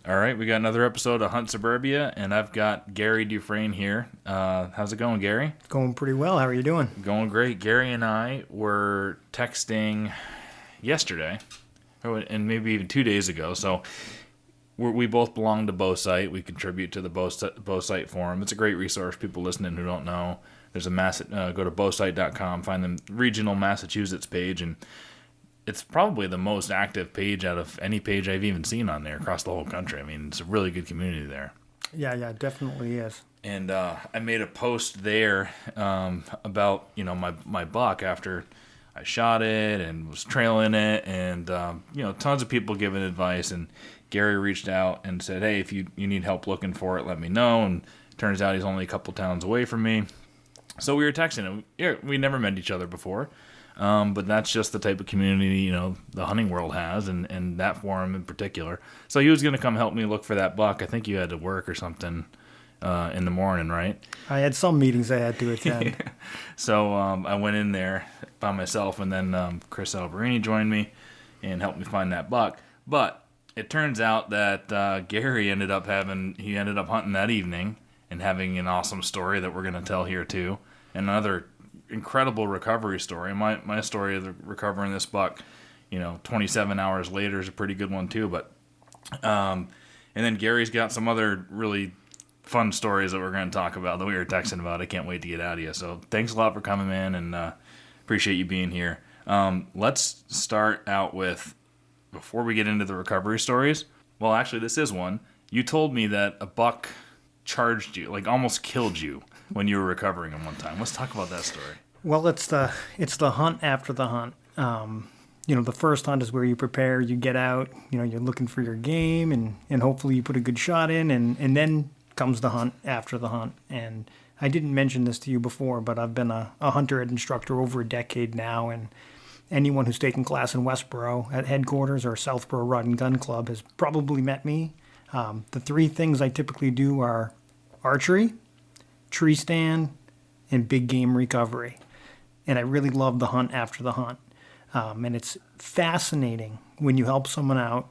All right, we got another episode of Hunt Suburbia, and I've got Gary Dufresne here. How's it going, Gary? Going pretty well. How are you doing? Going great. Gary and I were texting yesterday, and maybe even 2 days ago. So we both belong to Bowsite. We contribute to the Bowsite forum. It's a great resource. People listening who don't know, there's a go to bowsite.com, find the regional Massachusetts page, and it's probably the most active page out of any page I've even seen on there across the whole country. I mean, it's a really good community there. Yeah, it definitely is. And I made a post there about, my buck after I shot it and was trailing it. And, tons of people giving advice. And Gary reached out and said, hey, if you need help looking for it, let me know. And it turns out he's only a couple towns away from me. So we were texting. We never met each other before. But that's just the type of community, the hunting world has, and that forum in particular. So he was going to come help me look for that buck. I think you had to work or something in the morning, right? I had some meetings I had to attend. So I went in there by myself, and then Chris Alberini joined me and helped me find that buck. But it turns out that Gary ended up hunting that evening and having an awesome story that we're going to tell here too. And another incredible recovery story. My story of recovering this buck, 27 hours later is a pretty good one too. But and then Gary's got some other really fun stories that we're going to talk about that we were texting about. I can't wait to get out of you. So thanks a lot for coming in, and appreciate you being here. Let's start out with, before we get into the recovery stories. Well, actually, this is one. You told me that a buck charged you, like almost killed you, when you were recovering him one time. Let's talk about that story. Well, it's the hunt after the hunt. The first hunt is where you prepare, you get out, you're looking for your game, and hopefully you put a good shot in, and then comes the hunt after the hunt. And I didn't mention this to you before, but I've been a hunter and instructor over a decade now, and anyone who's taken class in Westboro at headquarters or Southboro Rod and Gun Club has probably met me. The three things I typically do are archery, tree stand, and big game recovery. And I really love the hunt after the hunt. And it's fascinating when you help someone out,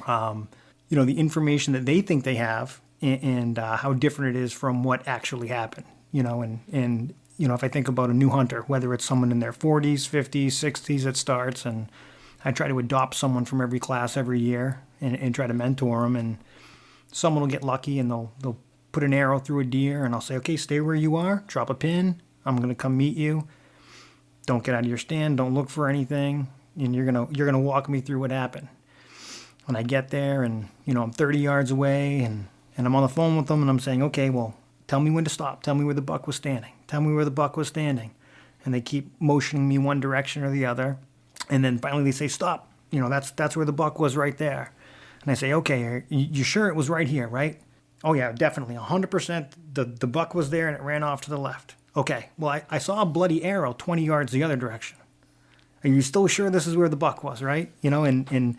the information that they think they have and how different it is from what actually happened. And if I think about a new hunter, whether it's someone in their 40s, 50s, 60s that starts, and I try to adopt someone from every class every year and try to mentor them, and someone will get lucky and they'll put an arrow through a deer, and I'll say, okay, stay where you are, drop a pin, I'm going to come meet you. Don't get out of your stand, don't look for anything, and you're gonna walk me through what happened. When I get there and, I'm 30 yards away and I'm on the phone with them and I'm saying, okay, well, tell me when to stop, tell me where the buck was standing, tell me where the buck was standing. And they keep motioning me one direction or the other, and then finally they say, stop, that's where the buck was right there. And I say, okay, you sure it was right here, right? Oh, yeah, definitely, 100%. The buck was there and it ran off to the left. Okay, well, I saw a bloody arrow 20 yards the other direction. Are you still sure this is where the buck was, right? And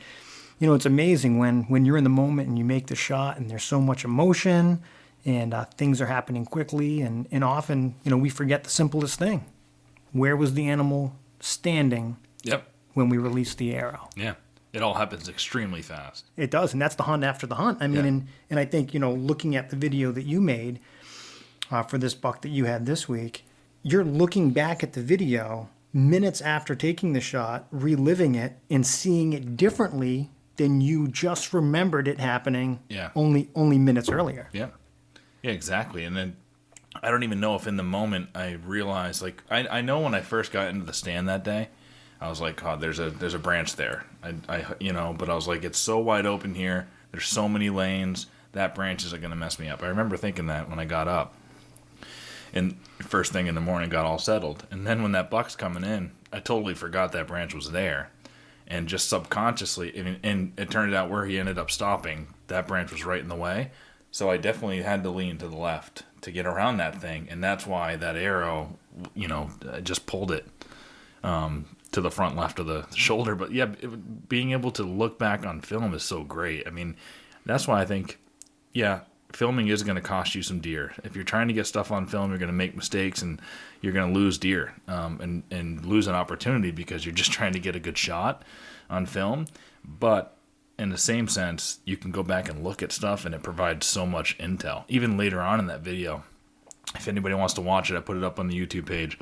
it's amazing when you're in the moment and you make the shot and there's so much emotion and things are happening quickly. And often, we forget the simplest thing. Where was the animal standing when we released the arrow? Yeah. It all happens extremely fast. It does, and that's the hunt after the hunt. I mean, and I think, looking at the video that you made for this buck that you had this week, you're looking back at the video minutes after taking the shot, reliving it, and seeing it differently than you just remembered it happening only minutes earlier. Yeah. Yeah, exactly. And then I don't even know if in the moment I realized, I know when I first got into the stand that day, I was like, God, there's a branch there. But I was like, it's so wide open here. There's so many lanes. That branch isn't going to mess me up. I remember thinking that when I got up. And first thing in the morning, got all settled. And then when that buck's coming in, I totally forgot that branch was there. And just subconsciously, and it turned out where he ended up stopping, that branch was right in the way. So I definitely had to lean to the left to get around that thing. And that's why that arrow, I just pulled it to the front left of the shoulder. But yeah, being able to look back on film is so great. I mean, that's why I think, filming is going to cost you some deer. If you're trying to get stuff on film, you're going to make mistakes and you're going to lose deer and lose an opportunity because you're just trying to get a good shot on film. But in the same sense, you can go back and look at stuff, and it provides so much intel. Even later on in that video, if anybody wants to watch it, I put it up on the YouTube page.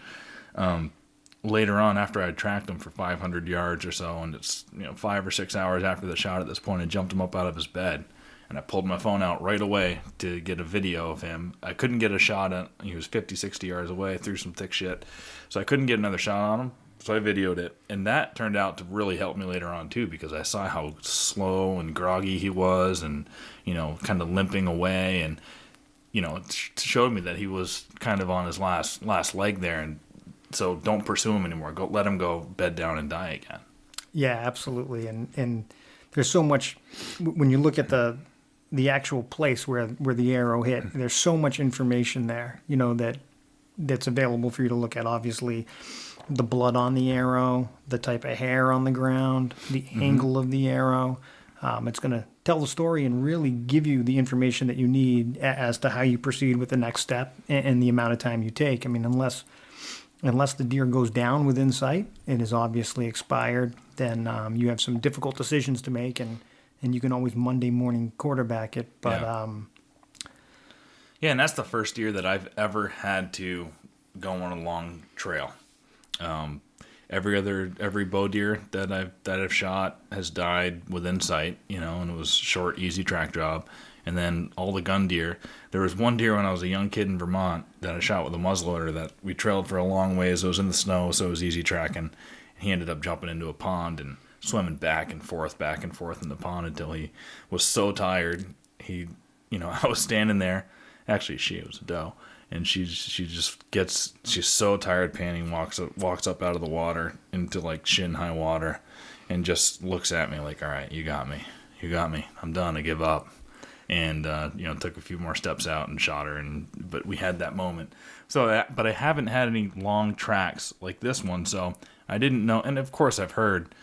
Later on, after I tracked him for 500 yards or so, and it's 5 or 6 hours after the shot at this point, I jumped him up out of his bed, and I pulled my phone out right away to get a video of him. I couldn't get a shot at, he was 50, 60 yards away through some thick shit, so I couldn't get another shot on him, so I videoed it, and that turned out to really help me later on too, because I saw how slow and groggy he was, and kind of limping away, and it showed me that he was kind of on his last leg there, and so don't pursue him anymore. Let him go bed down and die again. Yeah, absolutely. And there's so much when you look at the actual place where the arrow hit. There's so much information there, that's available for you to look at. Obviously, the blood on the arrow, the type of hair on the ground, the angle of the arrow. It's going to tell the story and really give you the information that you need as to how you proceed with the next step and the amount of time you take. I mean, unless the deer goes down within sight and is obviously expired, then you have some difficult decisions to make, and you can always Monday morning quarterback it. But and that's the first deer that I've ever had to go on a long trail. Every bow deer that I've shot has died within sight, and it was short, easy track job. And then all the gun deer. There was one deer when I was a young kid in Vermont that I shot with a muzzleloader that we trailed for a long ways. It was in the snow, so it was easy tracking. And he ended up jumping into a pond and swimming back and forth in the pond until he was so tired. I was standing there. Actually, she was a doe, and she's so tired, panting, walks up out of the water into like shin high water, and just looks at me like, "All right, you got me. I'm done. I give up." And took a few more steps out and shot her, but we had that moment. But I haven't had any long tracks like this one, so I didn't know. And of course, I've heard,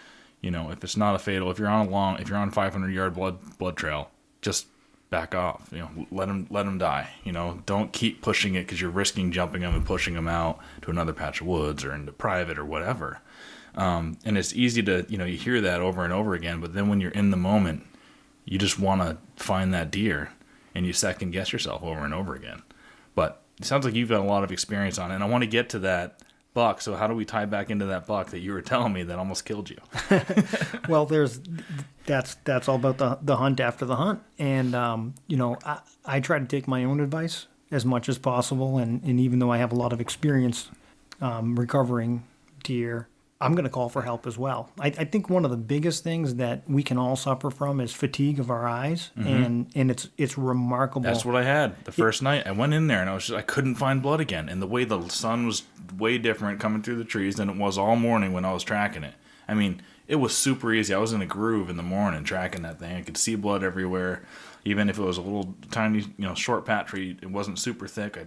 if it's not a fatal, if you're on 500-yard blood trail, just back off. Let him die. Don't keep pushing it because you're risking jumping them and pushing them out to another patch of woods or into private or whatever. And it's easy to you hear that over and over again, but then when you're in the moment, you just want to find that deer, and you second guess yourself over and over again. But it sounds like you've got a lot of experience on it, and I want to get to that buck. So how do we tie back into that buck that you were telling me that almost killed you? Well, that's all about the hunt after the hunt, and I try to take my own advice as much as possible, and even though I have a lot of experience recovering deer, I'm going to call for help as well. I think one of the biggest things that we can all suffer from is fatigue of our eyes, and it's remarkable. That's what I had the first night. I went in there and I couldn't find blood again, and the way the sun was way different coming through the trees than it was all morning when I was tracking it. I mean, it was super easy. I was in a groove in the morning tracking that thing. I could see blood everywhere, even if it was a little tiny, short patch tree. It wasn't super thick.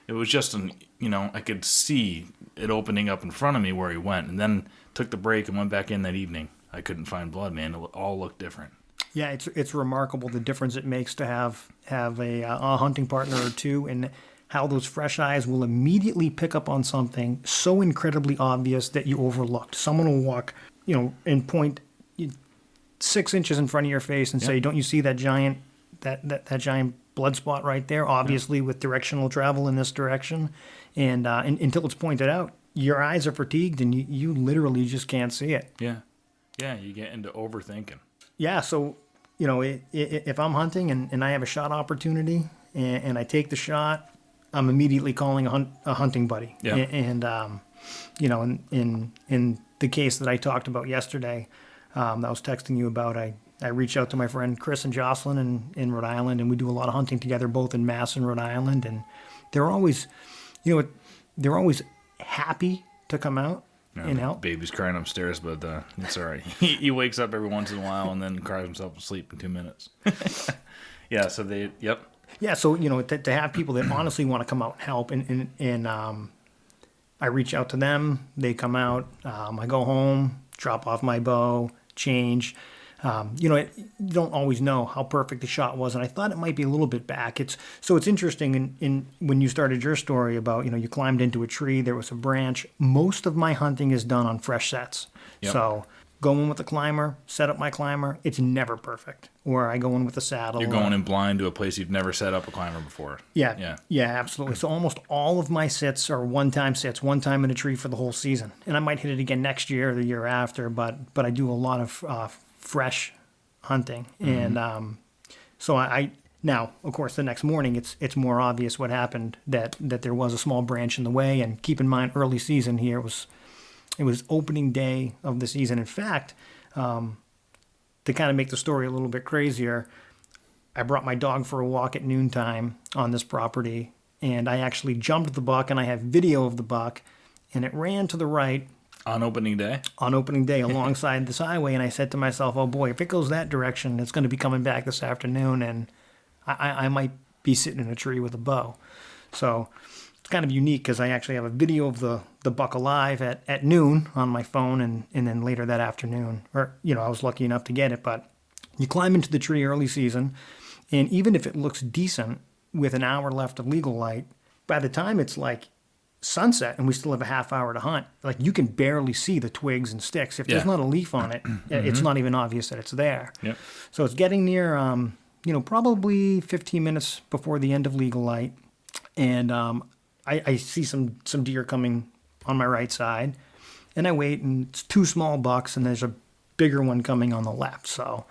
It was just I could see it opening up in front of me where he went, and then took the break and went back in that evening. I couldn't find blood, man. It all looked different. Yeah, it's remarkable the difference it makes to have a hunting partner or two, and how those fresh eyes will immediately pick up on something so incredibly obvious that you overlooked. Someone will walk, and point 6 inches in front of your face and say, "Don't you see that giant giant blood spot right there, obviously with directional travel in this direction," and until it's pointed out, your eyes are fatigued and you literally just can't see it. Yeah, you get into overthinking. Yeah, so if I'm hunting and I have a shot opportunity and I take the shot, I'm immediately calling a hunting buddy. Yeah. And in the case that I talked about yesterday, that I was texting you about, I reached out to my friend Chris and Jocelyn in Rhode Island, and we do a lot of hunting together, both in Mass and Rhode Island. And they're always, they're always happy to come out and help. Baby's crying upstairs, but it's all right. He wakes up every once in a while and then cries himself to sleep in 2 minutes. Yeah. So Yeah. So to have people that honestly want to come out and help, and I reach out to them. They come out. I go home, drop off my bow, change. You don't always know how perfect the shot was, and I thought it might be a little bit back. It's interesting in when you started your story about, you climbed into a tree, there was a branch. Most of my hunting is done on fresh sets. Yep. So, go in with a climber, set up my climber. It's never perfect. Or I go in with a saddle. You're going in blind to a place you've never set up a climber before. Yeah, absolutely. So almost all of my sits are one-time sits, one time in a tree for the whole season. And I might hit it again next year or the year after, but I do a lot of fresh hunting. And so I now, of course, the next morning it's more obvious what happened, that there was a small branch in the way. And keep in mind, early season here it was opening day of the season. In fact, to kind of make the story a little bit crazier, I brought my dog for a walk at noontime on this property, and I actually jumped the buck, and I have video of the buck, and it ran to the right. On opening day? On opening day, alongside this highway, and I said to myself, oh boy, if it goes that direction, it's going to be coming back this afternoon, and I might be sitting in a tree with a bow. So it's kind of unique because I actually have a video of the buck alive at noon on my phone, and then later that afternoon, or, I was lucky enough to get it. But you climb into the tree early season, and even if it looks decent with an hour left of legal light, by the time it's like sunset and we still have a half hour to hunt, like you can barely see the twigs and sticks. If there's not a leaf on it, it's not even obvious that it's there. Yep. So it's getting near, probably 15 minutes before the end of legal light, and I see some deer coming on my right side, and I wait, and it's two small bucks, and there's a bigger one coming on the left. So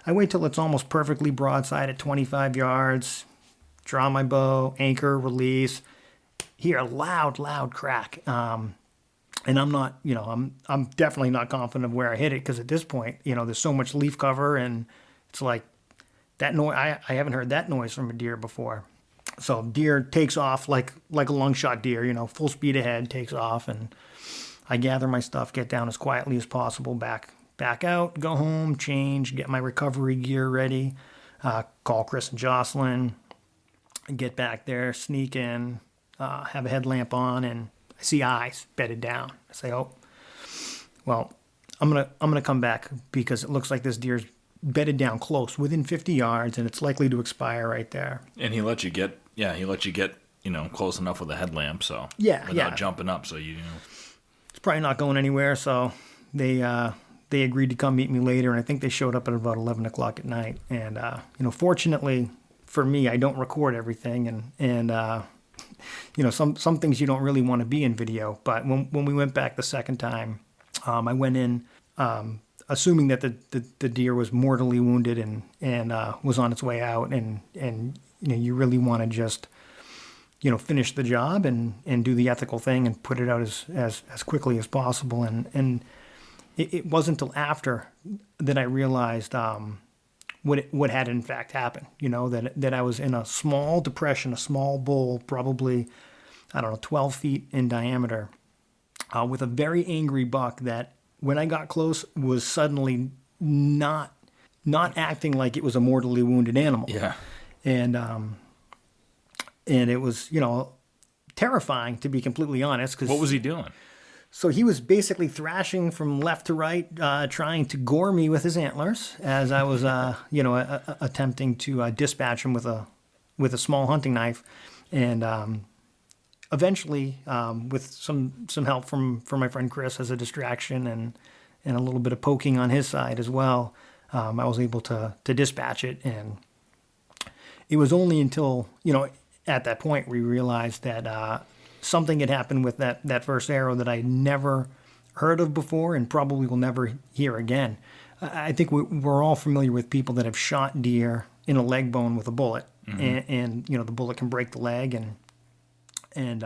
I wait till it's almost perfectly broadside at 25 yards, draw my bow, anchor, release, hear a loud crack. And I'm not, I'm definitely not confident of where I hit it, because at this point, there's so much leaf cover, and it's like that noise. I haven't heard that noise from a deer before. So deer takes off like a long shot deer, full speed ahead, takes off, and I gather my stuff, get down as quietly as possible, back out, go home, change, get my recovery gear ready, call Chris and Jocelyn, get back there, sneak in, have a headlamp on, and I see eyes bedded down. I say, oh, well, I'm gonna come back because it looks like this deer's bedded down close, within 50 yards, and it's likely to expire right there. And he let you get close enough with a headlamp, so without jumping up, so it's probably not going anywhere. So they agreed to come meet me later, and I think they showed up at about 11 o'clock at night. And fortunately for me, I don't record everything, and some things you don't really want to be in video. But when we went back the second time, I went in assuming that the deer was mortally wounded and was on its way out, and you really want to just finish the job and do the ethical thing and put it out as quickly as possible. And it wasn't until after that I realized what had in fact happened. That I was in a small depression, a small bowl, probably 12 feet in diameter, with a very angry buck that, when I got close, was suddenly not acting like it was a mortally wounded animal. Yeah. And it was, terrifying, to be completely honest. 'Cause, what was he doing? So he was basically thrashing from left to right, trying to gore me with his antlers as I was, attempting to dispatch him with a small hunting knife. And eventually, with some help from my friend Chris as a distraction and a little bit of poking on his side as well, I was able to dispatch it. And it was only until, at that point we realized that something had happened with that first arrow that I never heard of before and probably will never hear again. I think we're all familiar with people that have shot deer in a leg bone with a bullet, and the bullet can break the leg, and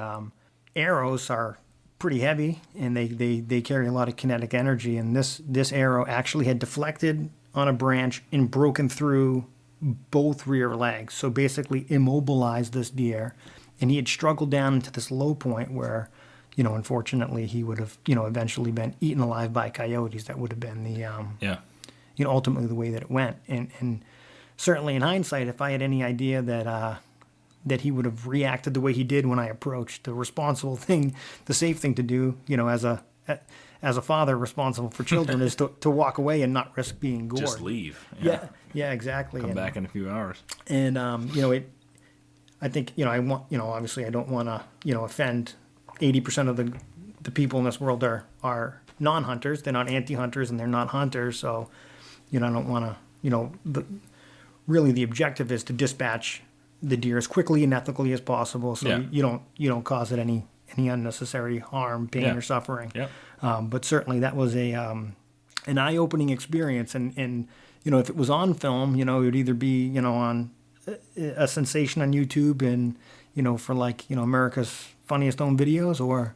arrows are pretty heavy, and they carry a lot of kinetic energy. And this arrow actually had deflected on a branch and broken through both rear legs. So basically immobilized this deer, and he had struggled down into this low point where, unfortunately he would have, eventually been eaten alive by coyotes. That would have been the, ultimately the way that it went. And certainly in hindsight, if I had any idea that he would have reacted the way he did when I approached, the responsible thing, the safe thing to do, as a father responsible for children, is to walk away and not risk being gored. Just leave. Yeah, exactly. Come back in a few hours. And I think, I want, obviously I don't want to, offend 80% of the people in this world are non-hunters. They're not anti-hunters and they're not hunters. So, I don't want to, really the objective is to dispatch the deer as quickly and ethically as possible. So you don't cause it any unnecessary harm, pain, or suffering. Yeah. But certainly that was an eye-opening experience. And if it was on film, it would either be, on a sensation on YouTube and, for America's Funniest Home Videos or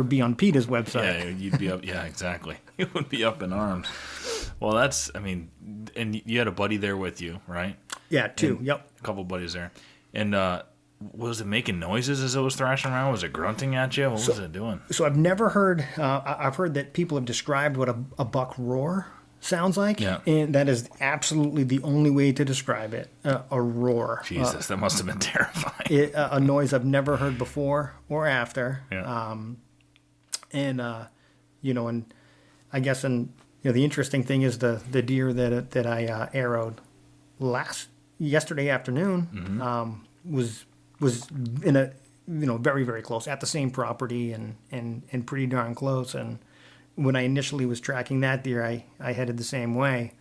be on PETA's website. Yeah, you'd be up. Yeah, exactly. It would be up in arms. Well, and you had a buddy there with you, right? Yeah, two. And Yep. A couple buddies there. And was it making noises as it was thrashing around? Was it grunting at you? What was it doing? So I've never heard, I've heard that people have described what a buck roar sounds like. Yeah. And that is absolutely the only way to describe it, a roar. Jesus, that must have been terrifying. A noise I've never heard before or after. Yeah. And I guess, the interesting thing is the deer that I arrowed yesterday afternoon was in a very, very close at the same property and pretty darn close. And when I initially was tracking that deer, I headed the same way.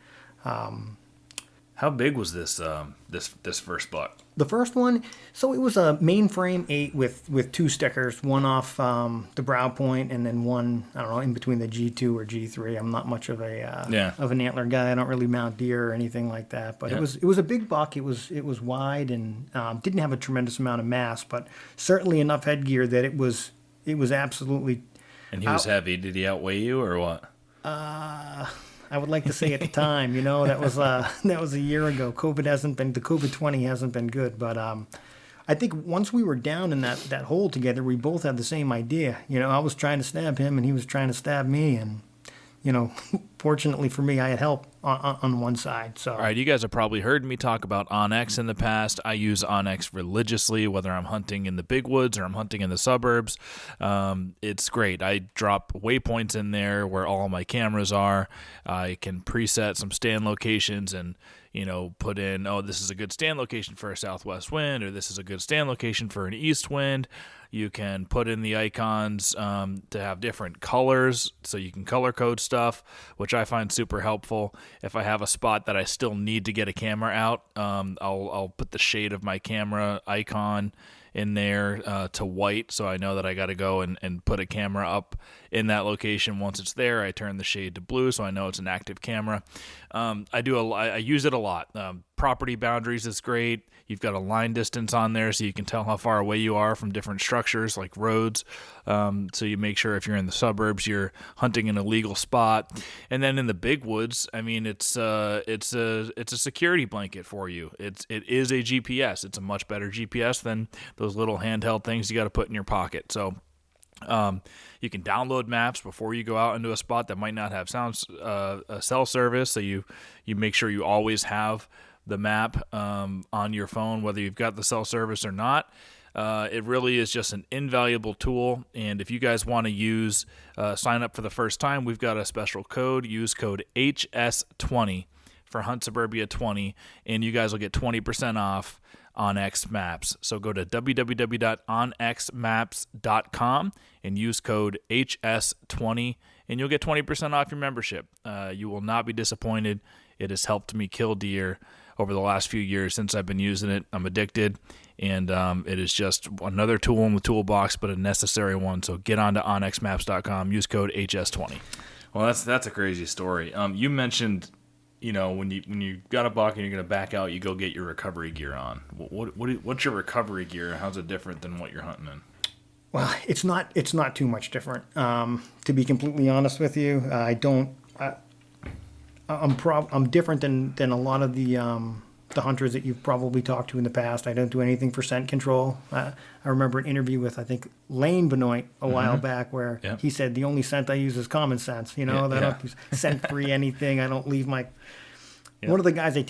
How big was this this first buck? The first one, so it was a mainframe 8 with 2 stickers, one off the brow point and then one, I don't know, in between the G2 or G3. I'm not much of an antler guy. I don't really mount deer or anything like that. But it was a big buck. It was wide and didn't have a tremendous amount of mass, but certainly enough headgear that it was absolutely. And he was heavy. Did he outweigh you or what? I would like to say at the time, that was a year ago. The COVID-20 hasn't been good, but I think once we were down in that hole together, we both had the same idea. I was trying to stab him and he was trying to stab me, and fortunately for me, I had help on one side. So, all right, you guys have probably heard me talk about OnX in the past. I use OnX religiously, whether I'm hunting in the big woods or I'm hunting in the suburbs. It's great. I drop waypoints in there where all my cameras are. I can preset some stand locations and put in, this is a good stand location for a southwest wind, or this is a good stand location for an east wind. You can put in the icons to have different colors, so you can color code stuff, which I find super helpful. If I have a spot that I still need to get a camera out, I'll put the shade of my camera icon in there to white, so I know that I got to go and put a camera up in that location. Once it's there, I turn the shade to blue, so I know it's an active camera. I use it a lot. Property boundaries is great. You've got a line distance on there, so you can tell how far away you are from different structures like roads. So you make sure if you're in the suburbs, you're hunting in a legal spot. And then in the big woods, it's a security blanket for you. It is a GPS. It's a much better GPS than those little handheld things you got to put in your pocket. So you can download maps before you go out into a spot that might not have cell service. So you make sure you always have the map on your phone, whether you've got the cell service or not. It really is just an invaluable tool. And if you guys want to sign up for the first time, we've got a special code. Use code HS20 for Hunt Suburbia 20, and you guys will get 20% off OnX Maps. So go to www.onxmaps.com and use code HS20, and you'll get 20% off your membership. You will not be disappointed. It has helped me kill deer over the last few years since I've been using it. I'm addicted, and it is just another tool in the toolbox, but a necessary one. So get on to onxmaps.com, use code HS20. Well, that's a crazy story. You mentioned, when you got a buck and you're going to back out, you go get your recovery gear on. What's your recovery gear? How's it different than what you're hunting in? Well, it's not too much different. To be completely honest with you, I'm different than a lot of the hunters that you've probably talked to in the past. I don't do anything for scent control. I remember an interview with, I think, Lane Benoit a while back where he said the only scent I use is common sense. I don't use scent-free anything. I don't leave my... Yeah. One of the guys I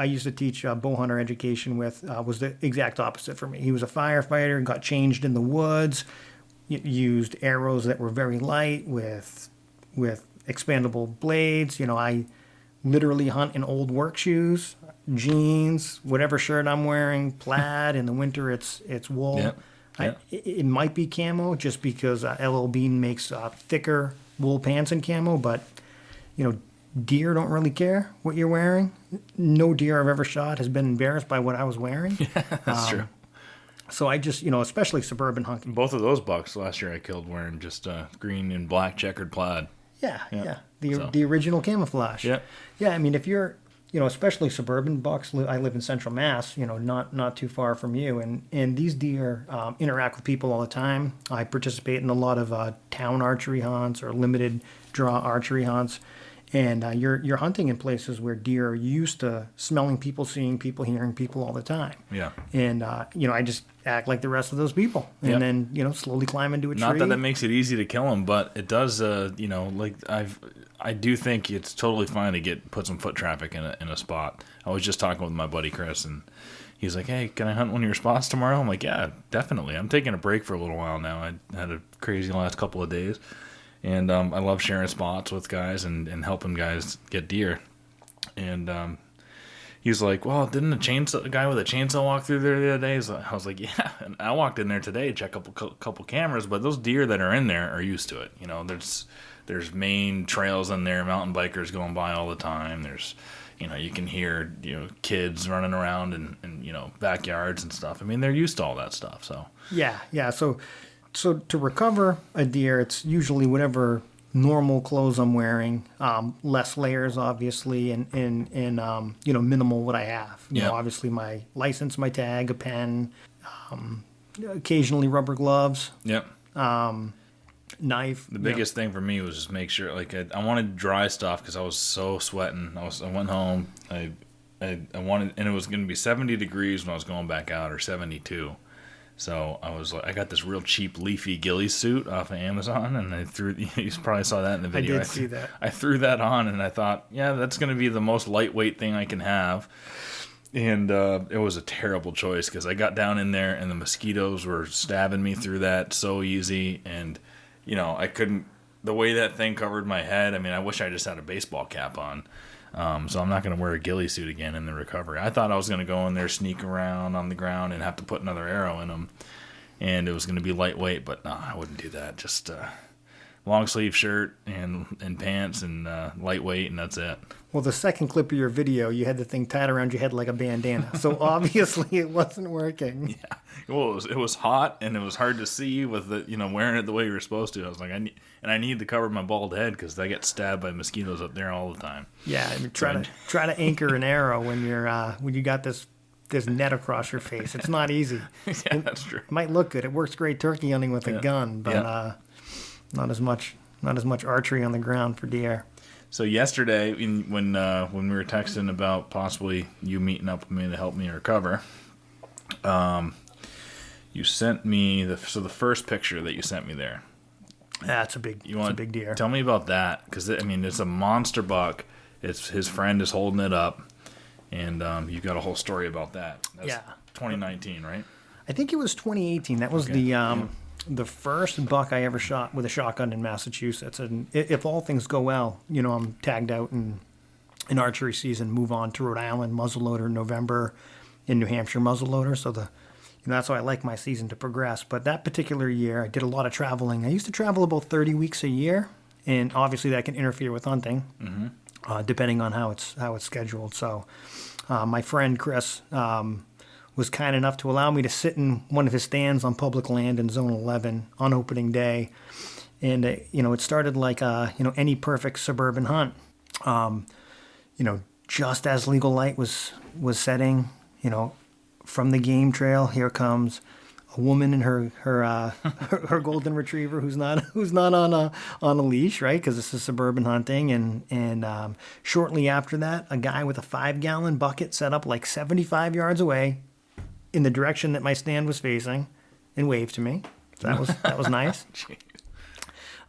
used to teach bowhunter education with was the exact opposite for me. He was a firefighter and got changed in the woods, used arrows that were very light with expandable blades. I literally hunt in old work shoes, jeans, whatever shirt I'm wearing, plaid. In the winter, it's wool. It might be camo just because LL Bean makes thicker wool pants and camo, but, deer don't really care what you're wearing. No deer I've ever shot has been embarrassed by what I was wearing. That's true. So I just, especially suburban hunting. Both of those bucks last year I killed wearing just green and black checkered plaid. Yeah. The original camouflage. Yeah. Yeah, I mean, if you're, especially suburban bucks, I live in Central Mass, not too far from you, and these deer interact with people all the time. I participate in a lot of town archery hunts or limited draw archery hunts, and you're hunting in places where deer are used to smelling people, seeing people, hearing people all the time. Yeah. And I just act like the rest of those people, and then slowly climb into a tree. Not that makes it easy to kill them, but it does. I do think it's totally fine to put some foot traffic in a spot. I was just talking with my buddy Chris, and he's like, "Hey, can I hunt one of your spots tomorrow?" I'm like, "Yeah, definitely. I'm taking a break for a little while now. I had a crazy last couple of days, and I love sharing spots with guys and helping guys get deer." And he's like, "Well, didn't a guy with a chainsaw walk through there the other day?" I was like, "Yeah." And I walked in there today to check a couple cameras, but those deer that are in there are used to it. There's main trails in there, mountain bikers going by all the time. There's, you can hear, kids running around in backyards and stuff. I mean, they're used to all that stuff. So yeah. So to recover a deer, it's usually whatever normal clothes I'm wearing, less layers, obviously, and minimal what I have. Obviously my license, my tag, a pen, occasionally rubber gloves. Yep. Knife. The biggest thing for me was just make sure, I wanted dry stuff because I was so sweating. I went home. I wanted, and it was going to be 70 degrees when I was going back out, or 72. So I got this real cheap leafy ghillie suit off of Amazon, and I threw. You probably saw that in the video. I did see that. I threw that on, and I thought, yeah, that's going to be the most lightweight thing I can have. And it was a terrible choice because I got down in there, and the mosquitoes were stabbing me through that so easy, and I couldn't. The way that thing covered my head, I mean, I wish I just had a baseball cap on. So I'm not going to wear a ghillie suit again in the recovery. I thought I was going to go in there, sneak around on the ground, and have to put another arrow in them. And it was going to be lightweight, but no, I wouldn't do that. Just long sleeve shirt and pants and lightweight, and that's it. Well, the second clip of your video, you had the thing tied around your head like a bandana. So obviously it wasn't working. Yeah. Well, it was hot, and it was hard to see with the wearing it the way you were supposed to. I was like, I need to cover my bald head because I get stabbed by mosquitoes up there all the time. Yeah, I mean, try to anchor an arrow when you got this net across your face. It's not easy. Yeah, that's true. It might look good. It works great turkey hunting with a gun, but not as much archery on the ground for deer. So yesterday, when we were texting about possibly you meeting up with me to help me recover, you sent me the first picture that you sent me there. That's a big deer. Tell me about that, because it's a monster buck. It's his friend is holding it up, and you've got a whole story about that. That's 2019, right? I think it was 2018. That was the first buck I ever shot with a shotgun in Massachusetts. And if all things go well, I'm tagged out in archery season, move on to Rhode Island, muzzleloader in November, in New Hampshire, muzzleloader. So that's how I like my season to progress. But that particular year, I did a lot of traveling. I used to travel about 30 weeks a year, and obviously that can interfere with hunting, depending on how it's scheduled. So my friend Chris was kind enough to allow me to sit in one of his stands on public land in Zone 11 on opening day. And, it started like, any perfect suburban hunt. Just as legal light was setting, from the game trail, here comes a woman and her golden retriever who's not on a leash, right? Because this is suburban hunting, and shortly after that, a guy with a 5-gallon bucket set up like 75 yards away in the direction that my stand was facing, and waved to me. So that was nice.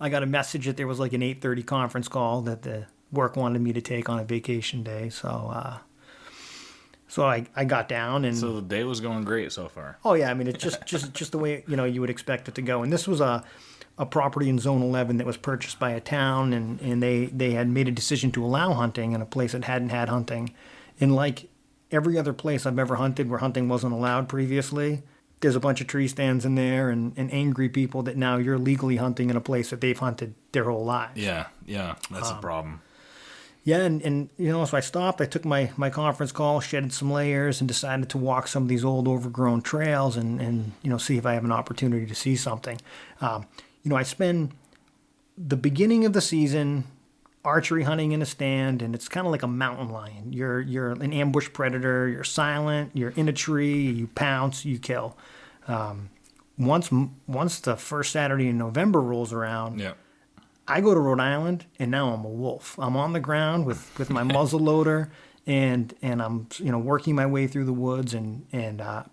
I got a message that there was like an 8:30 conference call that the work wanted me to take on a vacation day. So I got down, and so the day was going great so far. Oh yeah, I mean, it's just the way you would expect it to go. And this was a property in Zone 11 that was purchased by a town, and they had made a decision to allow hunting in a place that hadn't had hunting. And like every other place I've ever hunted where hunting wasn't allowed previously, there's a bunch of tree stands in there and angry people that now you're legally hunting in a place that they've hunted their whole lives. Yeah, that's a problem. Yeah, and so I stopped. I took my conference call, shedded some layers, and decided to walk some of these old overgrown trails and see if I have an opportunity to see something. I spend the beginning of the season archery hunting in a stand, and it's kind of like a mountain lion. You're an ambush predator. You're silent. You're in a tree. You pounce. You kill. Once the first Saturday in November rolls around, I go to Rhode Island, and now I'm a wolf. I'm on the ground with my muzzleloader, and I'm working my way through the woods, and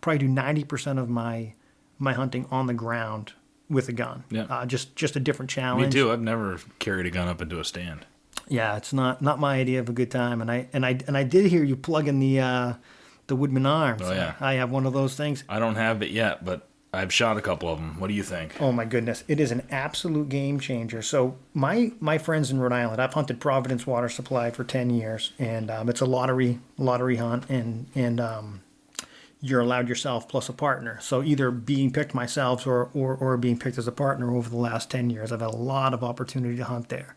probably do 90% of my hunting on the ground with a gun. Yeah. Just a different challenge. Me too. I've never carried a gun up into a stand. Yeah, it's not my idea of a good time. And I did hear you plug in the Woodman Arms. Oh yeah. I have one of those things. I don't have it yet, but I've shot a couple of them. What do you think? Oh my goodness, it is an absolute game changer. So my friends in Rhode Island, I've hunted Providence Water Supply for 10 years, and it's a lottery hunt, and you're allowed yourself plus a partner. So either being picked myself or being picked as a partner over the last 10 years, I've had a lot of opportunity to hunt there.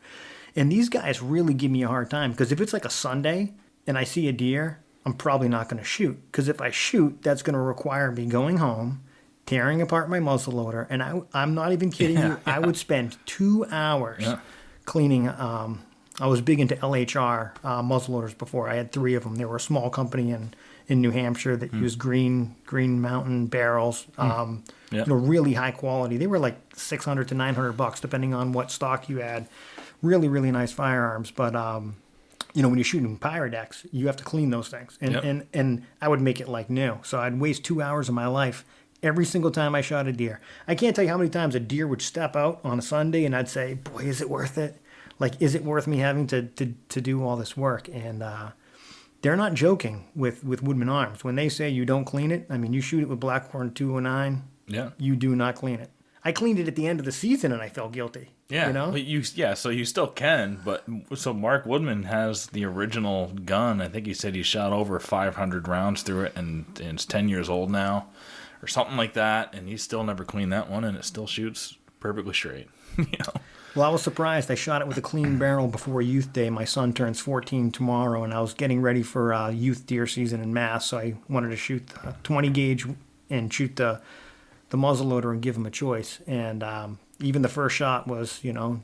And these guys really give me a hard time, because if it's like a Sunday and I see a deer, I'm probably not going to shoot. Because if I shoot, that's going to require me going home, tearing apart my muzzleloader, and I'm not even kidding you. I would spend 2 hours cleaning. I was big into LHR muzzleloaders before. I had 3 of them. They were a small company in New Hampshire that used Green Mountain barrels. Really high quality. They were like $600 to $900 depending on what stock you had. Really, really nice firearms. But when you're shooting Pyrodex, you have to clean those things, and I would make it like new. So I'd waste 2 hours of my life every single time I shot a deer. I can't tell you how many times a deer would step out on a Sunday, and I'd say, boy, is it worth it? Like, is it worth me having to do all this work? And they're not joking with Woodman Arms. When they say you don't clean it, I mean, you shoot it with Blackhorn 209, you do not clean it. I cleaned it at the end of the season, and I felt guilty. Yeah, but so you still can. But so Mark Woodman has the original gun. I think he said he shot over 500 rounds through it, and it's 10 years old now, or something like that. And he still never cleaned that one, and it still shoots perfectly straight. Well, I was surprised. I shot it with a clean barrel before Youth Day. My son turns 14 tomorrow, and I was getting ready for youth deer season in Mass, so I wanted to shoot the 20 gauge and shoot the muzzleloader and give him a choice. And even the first shot was, an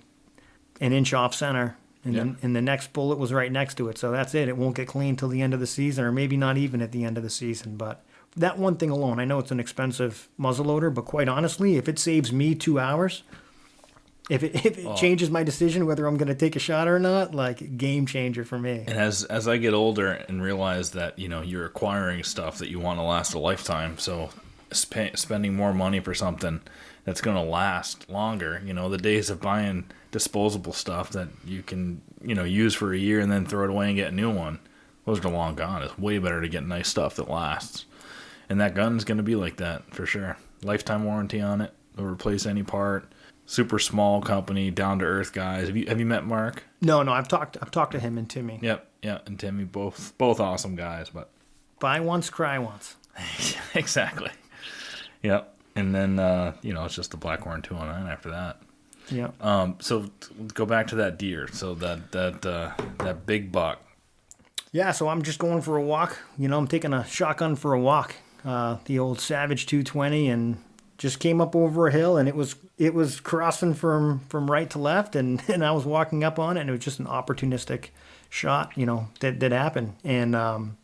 inch off center, and the next bullet was right next to it. So that's it. It won't get clean till the end of the season, or maybe not even at the end of the season. But that one thing alone, I know it's an expensive muzzleloader, but quite honestly, if it saves me 2 hours, if it changes my decision whether I'm going to take a shot or not, like, game changer for me. And as I get older and realize that, you're acquiring stuff that you want to last a lifetime, so spending more money for something that's going to last longer, the days of buying disposable stuff that you can, use for a year and then throw it away and get a new one, those are long gone. It's way better to get nice stuff that lasts. And that gun's going to be like that for sure. Lifetime warranty on it. It'll replace any part. Super small company, down to earth guys. Have you met Mark? No, I've talked to him and Timmy. Yep, and Timmy, both awesome guys, but buy once, cry once. Exactly. Yep. And then it's just the Blackhorn 209 after that. Yeah. So go back to that deer. So that big buck. Yeah, so I'm just going for a walk. I'm taking a shotgun for a walk. The old Savage 220, and just came up over a hill, and it was crossing from right to left, and I was walking up on it, and it was just an opportunistic shot, that happened. And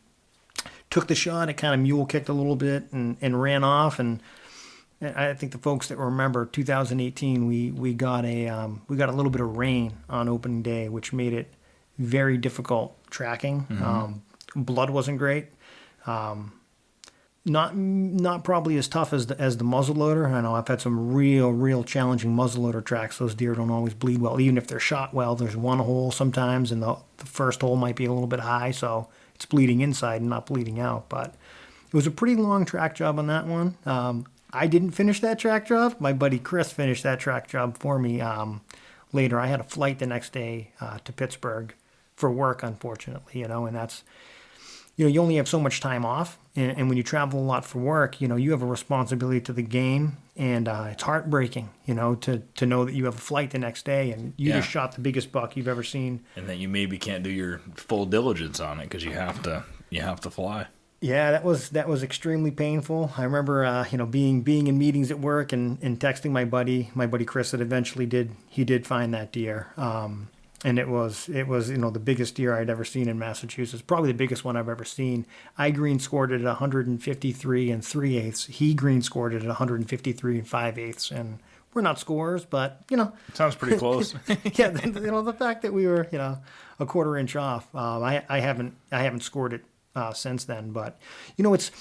took the shot, it kind of mule kicked a little bit and ran off. And I think the folks that remember 2018, we got a little bit of rain on opening day, which made it very difficult tracking. Mm-hmm. Blood wasn't great. Not probably as tough as the muzzleloader. I know I've had some real challenging muzzleloader tracks. Those deer don't always bleed well, even if they're shot well. There's one hole sometimes, and the first hole might be a little bit high, so it's bleeding inside and not bleeding out. But it was a pretty long track job on that one. I didn't finish that track job. My buddy Chris finished that track job for me later. I had a flight the next day to Pittsburgh for work, unfortunately, and you only have so much time off. And when you travel a lot for work, you have a responsibility to the game. And it's heartbreaking, to know that you have a flight the next day and you just shot the biggest buck you've ever seen. And that you maybe can't do your full diligence on it because you have to fly. Yeah, that was extremely painful. I remember, being in meetings at work and texting my buddy Chris that eventually did find that deer. And it was the biggest deer I'd ever seen in Massachusetts, probably the biggest one I've ever seen. I green scored it at 153 and 3/8. He green scored it at 153 and 5/8. And we're not scorers, but Sounds pretty close. yeah, the fact that we were a quarter inch off. I haven't scored it since then, but it's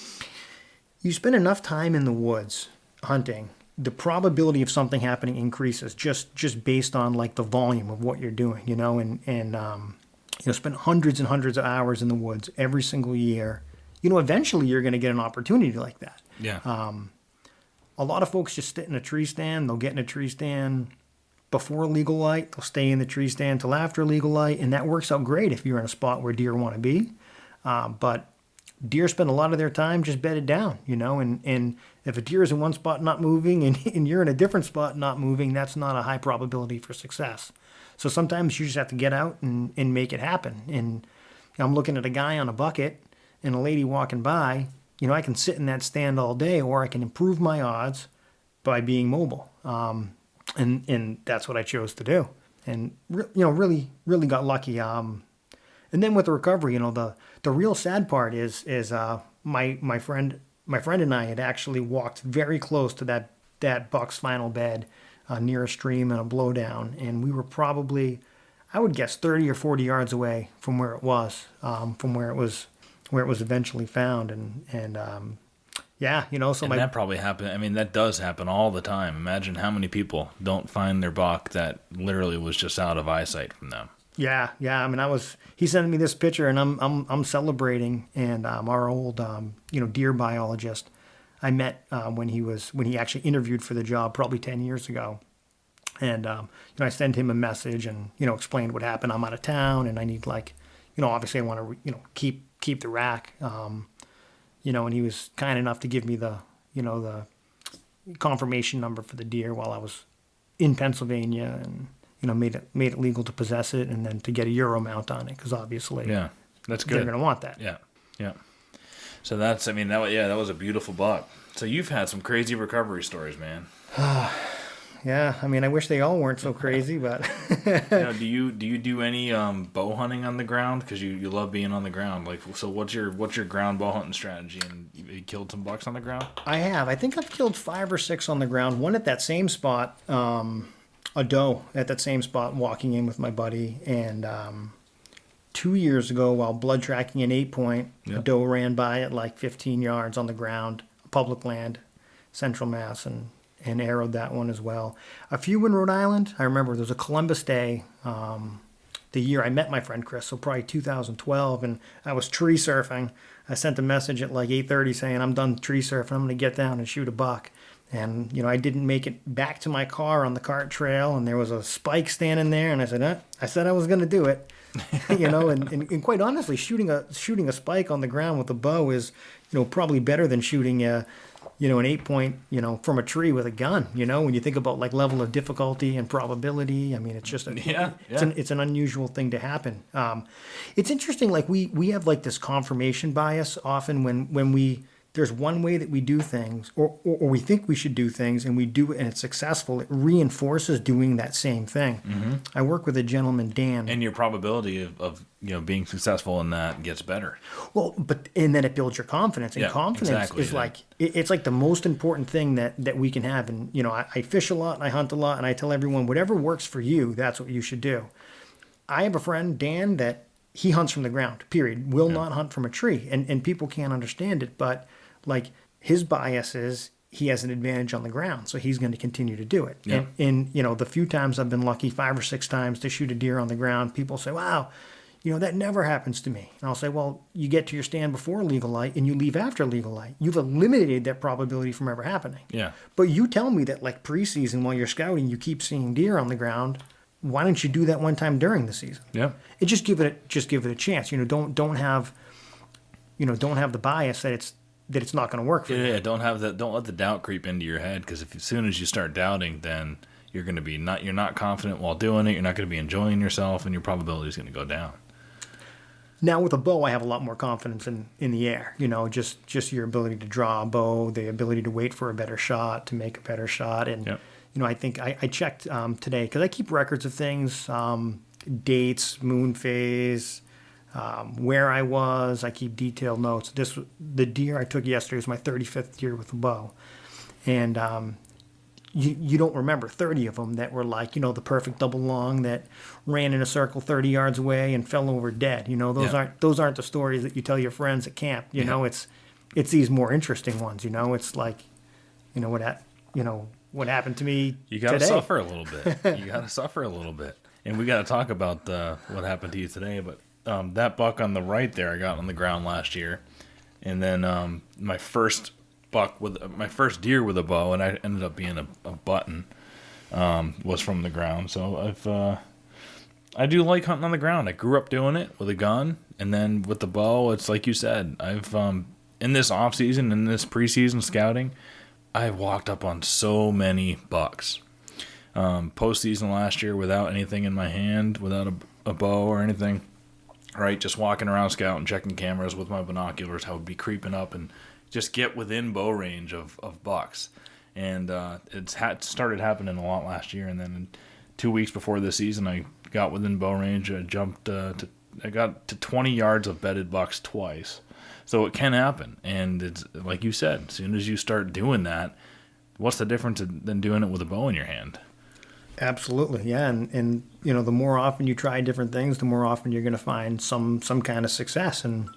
you spend enough time in the woods hunting, the probability of something happening increases just based on like the volume of what you're doing, and spend hundreds and hundreds of hours in the woods every single year. Eventually you're going to get an opportunity like that. Yeah. A lot of folks just sit in a tree stand. They'll get in a tree stand before legal light. They'll stay in the tree stand till after legal light, and that works out great if you're in a spot where deer want to be. But deer spend a lot of their time just bedded down, and if a deer is in one spot not moving and you're in a different spot not moving, that's not a high probability for success. So sometimes you just have to get out and make it happen. And I'm looking at a guy on a bucket and a lady walking by, I can sit in that stand all day, or I can improve my odds by being mobile. And that's what I chose to do. And, really, really got lucky. And then with the recovery, the real sad part is my friend and I had actually walked very close to that buck's final bed near a stream and a blowdown, and we were probably, I would guess, 30 or 40 yards away from where it was, from where it was eventually found, and so and that probably happened. I mean, that does happen all the time. Imagine how many people don't find their buck that literally was just out of eyesight from them. Yeah. I mean, he sent me this picture, and I'm celebrating. And our old deer biologist I met when he actually interviewed for the job probably 10 years ago. And I sent him a message and explained what happened. I'm out of town, and I need obviously I want to keep the rack. And he was kind enough to give me the confirmation number for the deer while I was in Pennsylvania, and made it legal to possess it, and then to get a Euro mount on it, because obviously, that's good. They're going to want that. Yeah. So that was a beautiful buck. So you've had some crazy recovery stories, man. Yeah, I mean, I wish they all weren't so crazy, but do you do any bow hunting on the ground? Because you love being on the ground. So what's your ground bow hunting strategy? And you killed some bucks on the ground? I have. I think I've killed 5 or 6 on the ground. One at that same spot. A doe at that same spot walking in with my buddy, and 2 years ago while blood tracking an 8-point, a doe ran by at like 15 yards on the ground, public land, Central Mass, and arrowed that one as well. A few in Rhode Island. I remember there was a Columbus Day the year I met my friend Chris, so probably 2012, and I was tree surfing. I sent a message at like 8:30 saying, I'm done tree surfing, I'm going to get down and shoot a buck. And, I didn't make it back to my car on the cart trail, and there was a spike standing there, and I said I was going to do it, and quite honestly, shooting a spike on the ground with a bow is, probably better than shooting an 8-point, from a tree with a gun, when you think about like level of difficulty and probability. I mean, it's just, it's an unusual thing to happen. It's interesting. Like we have like this confirmation bias often when there's one way that we do things, or we think we should do things, and we do it and it's successful, it reinforces doing that same thing. Mm-hmm. I work with a gentleman, Dan. And your probability of being successful in that gets better. Well, and then it builds your confidence. And confidence is like, it's like the most important thing that we can have. And, I fish a lot and I hunt a lot, and I tell everyone, whatever works for you, that's what you should do. I have a friend, Dan, that he hunts from the ground, period. Will not hunt from a tree. And people can't understand it, but like his bias is he has an advantage on the ground, so he's going to continue to do it. Yeah. And the few times I've been lucky, 5 or 6 times to shoot a deer on the ground, people say, wow, that never happens to me. And I'll say, well, you get to your stand before legal light and you leave after legal light. You've eliminated that probability from ever happening. Yeah. But you tell me that like preseason while you're scouting, you keep seeing deer on the ground. Why don't you do that one time during the season? Yeah. Just give it a chance. Don't have don't have the bias that it's not going to work for you. Yeah, don't let the doubt creep into your head, because as soon as you start doubting, then you're going to be you're not confident while doing it. You're not going to be enjoying yourself, and your probability is going to go down. Now with a bow, I have a lot more confidence in the air. Just your ability to draw a bow, the ability to wait for a better shot, to make a better shot, and Yep. I think I checked today because I keep records of things, dates, moon phase, where I was. I keep detailed notes. The deer I took yesterday was my 35th deer with a bow, and you don't remember 30 of them that were like, the perfect double long that ran in a circle 30 yards away and fell over dead. Those aren't the stories that you tell your friends at camp. It's these more interesting ones. It's like, what happened to me You got to today. suffer a little bit. And we got to talk about what happened to you today. But that buck on the right there, I got on the ground last year, and then my first deer with a bow, and I ended up being a button, was from the ground. So I do like hunting on the ground. I grew up doing it with a gun, and then with the bow, it's like you said. I've in this off season, in this preseason scouting, I walked up on so many bucks. Postseason last year, without anything in my hand, without a bow or anything, right? Just walking around scouting, checking cameras with my binoculars, I would be creeping up and just get within bow range of bucks. And it started happening a lot last year. And then 2 weeks before this season, I got within bow range. I got to 20 yards of bedded bucks twice. So it can happen. And it's like you said, as soon as you start doing that, what's the difference than doing it with a bow in your hand? Absolutely, yeah, and the more often you try different things, the more often you're going to find some kind of success. And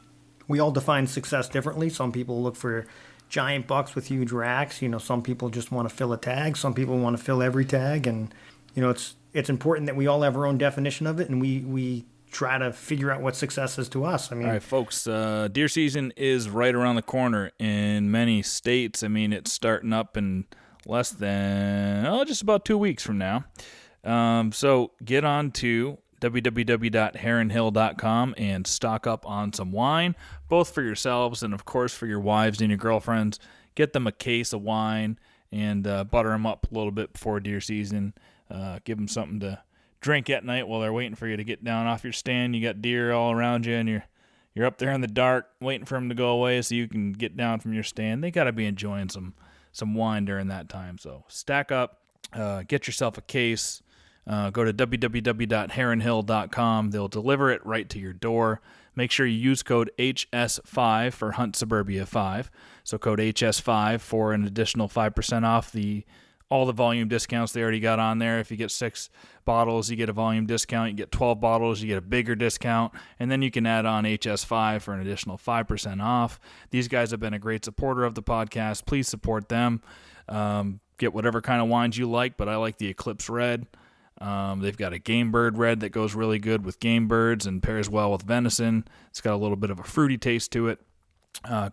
we all define success differently. Some people look for giant bucks with huge racks. Some people just want to fill a tag. Some people want to fill every tag, and it's important that we all have our own definition of it, and we try to figure out what success is to us. All right, folks, deer season is right around the corner in many states. It's starting up in less than, just about 2 weeks from now. So get on to www.heronhill.com and stock up on some wine, both for yourselves and, of course, for your wives and your girlfriends. Get them a case of wine and butter them up a little bit before deer season. Give them something to drink at night while they're waiting for you to get down off your stand. You got deer all around you, and you're up there in the dark waiting for them to go away so you can get down from your stand. They got to be enjoying some wine during that time. So stack up, get yourself a case. Go to www.heronhill.com. They'll deliver it right to your door. Make sure you use code HS5 for Hunt Suburbia 5. So code HS5 for an additional 5% off all the volume discounts they already got on there. If you get 6 bottles, you get a volume discount. You get 12 bottles, you get a bigger discount. And then you can add on HS5 for an additional 5% off. These guys have been a great supporter of the podcast. Please support them. Get whatever kind of wines you like, but I like the Eclipse Red. They've got a Game Bird Red that goes really good with game birds and pairs well with venison. It's got a little bit of a fruity taste to it.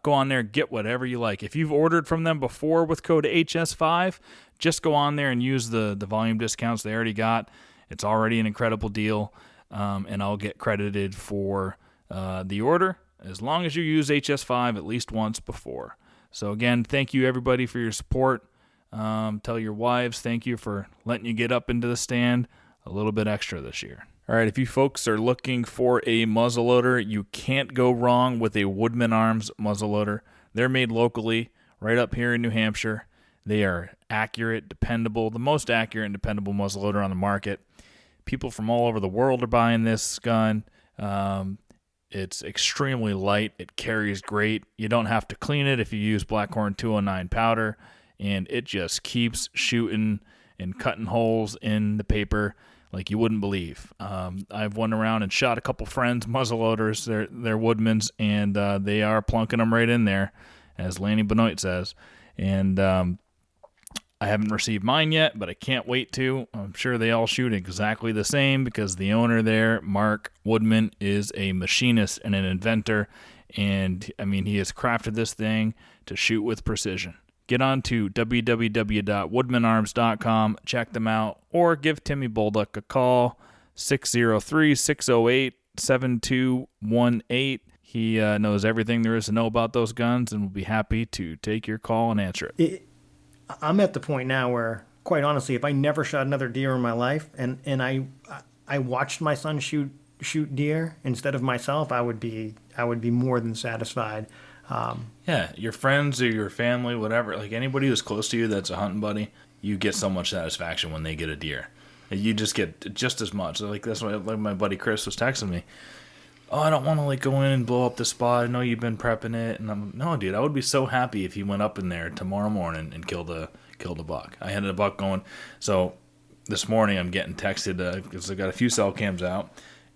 Go on there, get whatever you like. If you've ordered from them before with code HS5, just go on there and use the volume discounts they already got. It's already an incredible deal, and I'll get credited for the order as long as you use HS5 at least once before. So again, thank you everybody for your support. Tell your wives thank you for letting you get up into the stand a little bit extra this year. All right, if you folks are looking for a muzzleloader, you can't go wrong with a Woodman Arms muzzleloader. They're made locally right up here in New Hampshire. They are accurate, dependable, the most accurate and dependable muzzleloader on the market. People from all over the world are buying this gun. It's extremely light. It carries great. You don't have to clean it if you use Blackhorn 209 powder, and it just keeps shooting and cutting holes in the paper like you wouldn't believe. I've went around and shot a couple friends' muzzleloaders. They're Woodmans, and they are plunking them right in there, as Lanny Benoit says. And I haven't received mine yet, but I can't wait to. I'm sure they all shoot exactly the same because the owner there, Mark Woodman, is a machinist and an inventor. And, he has crafted this thing to shoot with precision. Get on to www.woodmanarms.com, check them out, or give Timmy Bolduck a call, 603-608-7218. He knows everything there is to know about those guns and will be happy to take your call and answer it. I'm at the point now where, quite honestly, if I never shot another deer in my life and I watched my son shoot deer instead of myself, I would be more than satisfied. Yeah, your friends or your family, whatever, like anybody who's close to you that's a hunting buddy, you get so much satisfaction when they get a deer. You just get just as much. Like that's why, like my buddy Chris was texting me. Oh, I don't want to like go in and blow up the spot. I know you've been prepping it, and I'm no, dude. I would be so happy if he went up in there tomorrow morning and killed a buck. I had a buck going. So this morning I'm getting texted because I got a few cell cams out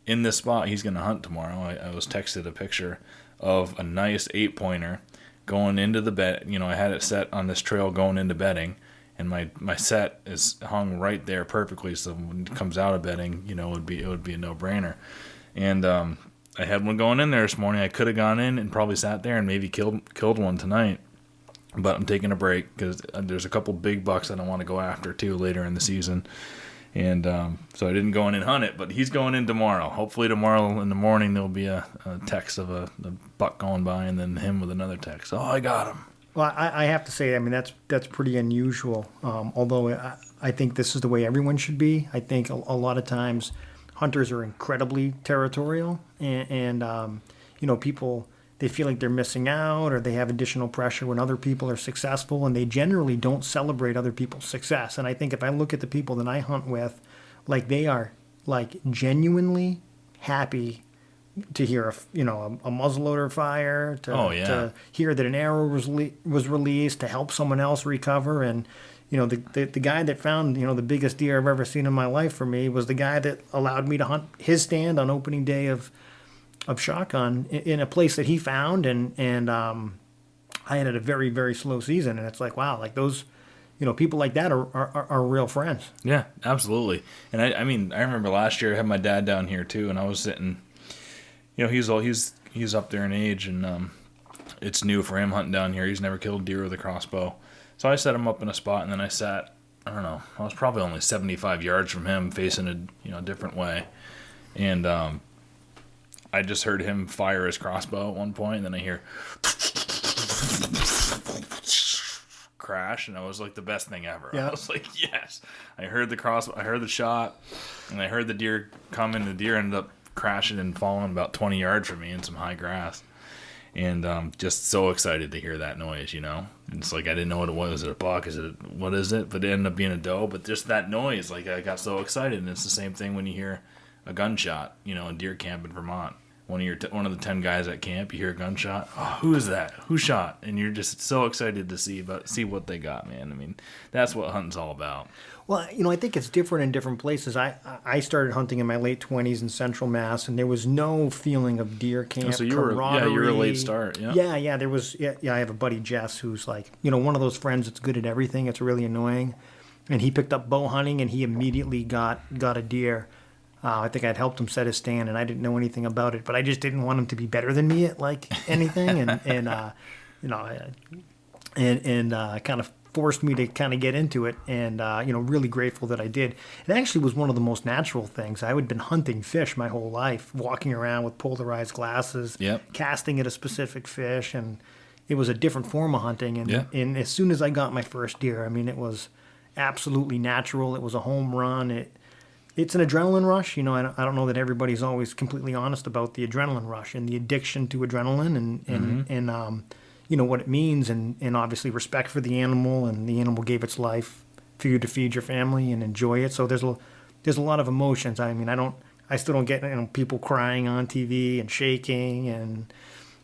in this spot. He's gonna hunt tomorrow. I was texted a picture of a nice 8-pointer going into the bed. You know, I had it set on this trail going into bedding. And my set is hung right there perfectly, so when it comes out of bedding, you know, it would be a no-brainer. And I had one going in there this morning. I could have gone in and probably sat there and maybe killed one tonight, but I'm taking a break because there's a couple big bucks I don't want to go after too later in the season. And so I didn't go in and hunt it, but he's going in tomorrow. Hopefully tomorrow in the morning there'll be a text of a buck going by, and then him with another text. Oh, I got him. Well, I have to say, I mean, that's pretty unusual. Although I think this is the way everyone should be. I think a lot of times hunters are incredibly territorial, and you know, people, they feel like they're missing out or they have additional pressure when other people are successful, and they generally don't celebrate other people's success. And I think if I look at the people that I hunt with, like they are like genuinely happy to hear a muzzleloader fire, to hear that an arrow was released, to help someone else recover. And you know, the guy that found, you know, the biggest deer I've ever seen in my life for me was the guy that allowed me to hunt his stand on opening day of shotgun in a place that he found. And I had a very, very slow season, and it's like, wow, like those, you know, people like that are real friends. Yeah, absolutely. And I mean, I remember last year I had my dad down here too, and I was sitting. You know, he's up there in age, and it's new for him hunting down here. He's never killed deer with a crossbow. So I set him up in a spot, and then I sat, I don't know, I was probably only 75 yards from him, facing a different way. And I just heard him fire his crossbow at one point, and then I hear crash, and it was like the best thing ever. Yeah. I was like, yes. I heard the shot, and I heard the deer come, and the deer ended up crashing and falling about 20 yards from me in some high grass. And just so excited to hear that noise, you know. And it's like I didn't know what it was. Is it a buck? What is it? But it ended up being a doe. But just that noise, like I got so excited. And it's the same thing when you hear a gunshot, you know, in deer camp in Vermont. One of the 10 guys at camp, you hear a gunshot. Oh, who is that? Who shot? And you're just so excited to see what they got, man. I mean, that's what hunting's all about. Well, you know, I think it's different in different places. I started hunting in my late 20s in Central Mass, and there was no feeling of deer camp. So you were a late start. Yeah. There was. I have a buddy Jess who's like, you know, one of those friends that's good at everything. It's really annoying, and he picked up bow hunting, and he immediately got a deer. I think I'd helped him set his stand, and I didn't know anything about it, but I just didn't want him to be better than me at like anything, and kind of forced me to kind of get into it, and you know, really grateful that I did. It actually was one of the most natural things. I had been hunting fish my whole life, walking around with polarized glasses, casting at a specific fish, and it was a different form of hunting. And as soon as I got my first deer, I mean, it was absolutely natural. It was a home run. It's an adrenaline rush. You know, I don't know that everybody's always completely honest about the adrenaline rush and the addiction to adrenaline and you know, what it means, and obviously respect for the animal, and the animal gave its life for you to feed your family and enjoy it. So there's a lot of emotions. I mean, I still don't get, you know, people crying on TV and shaking, and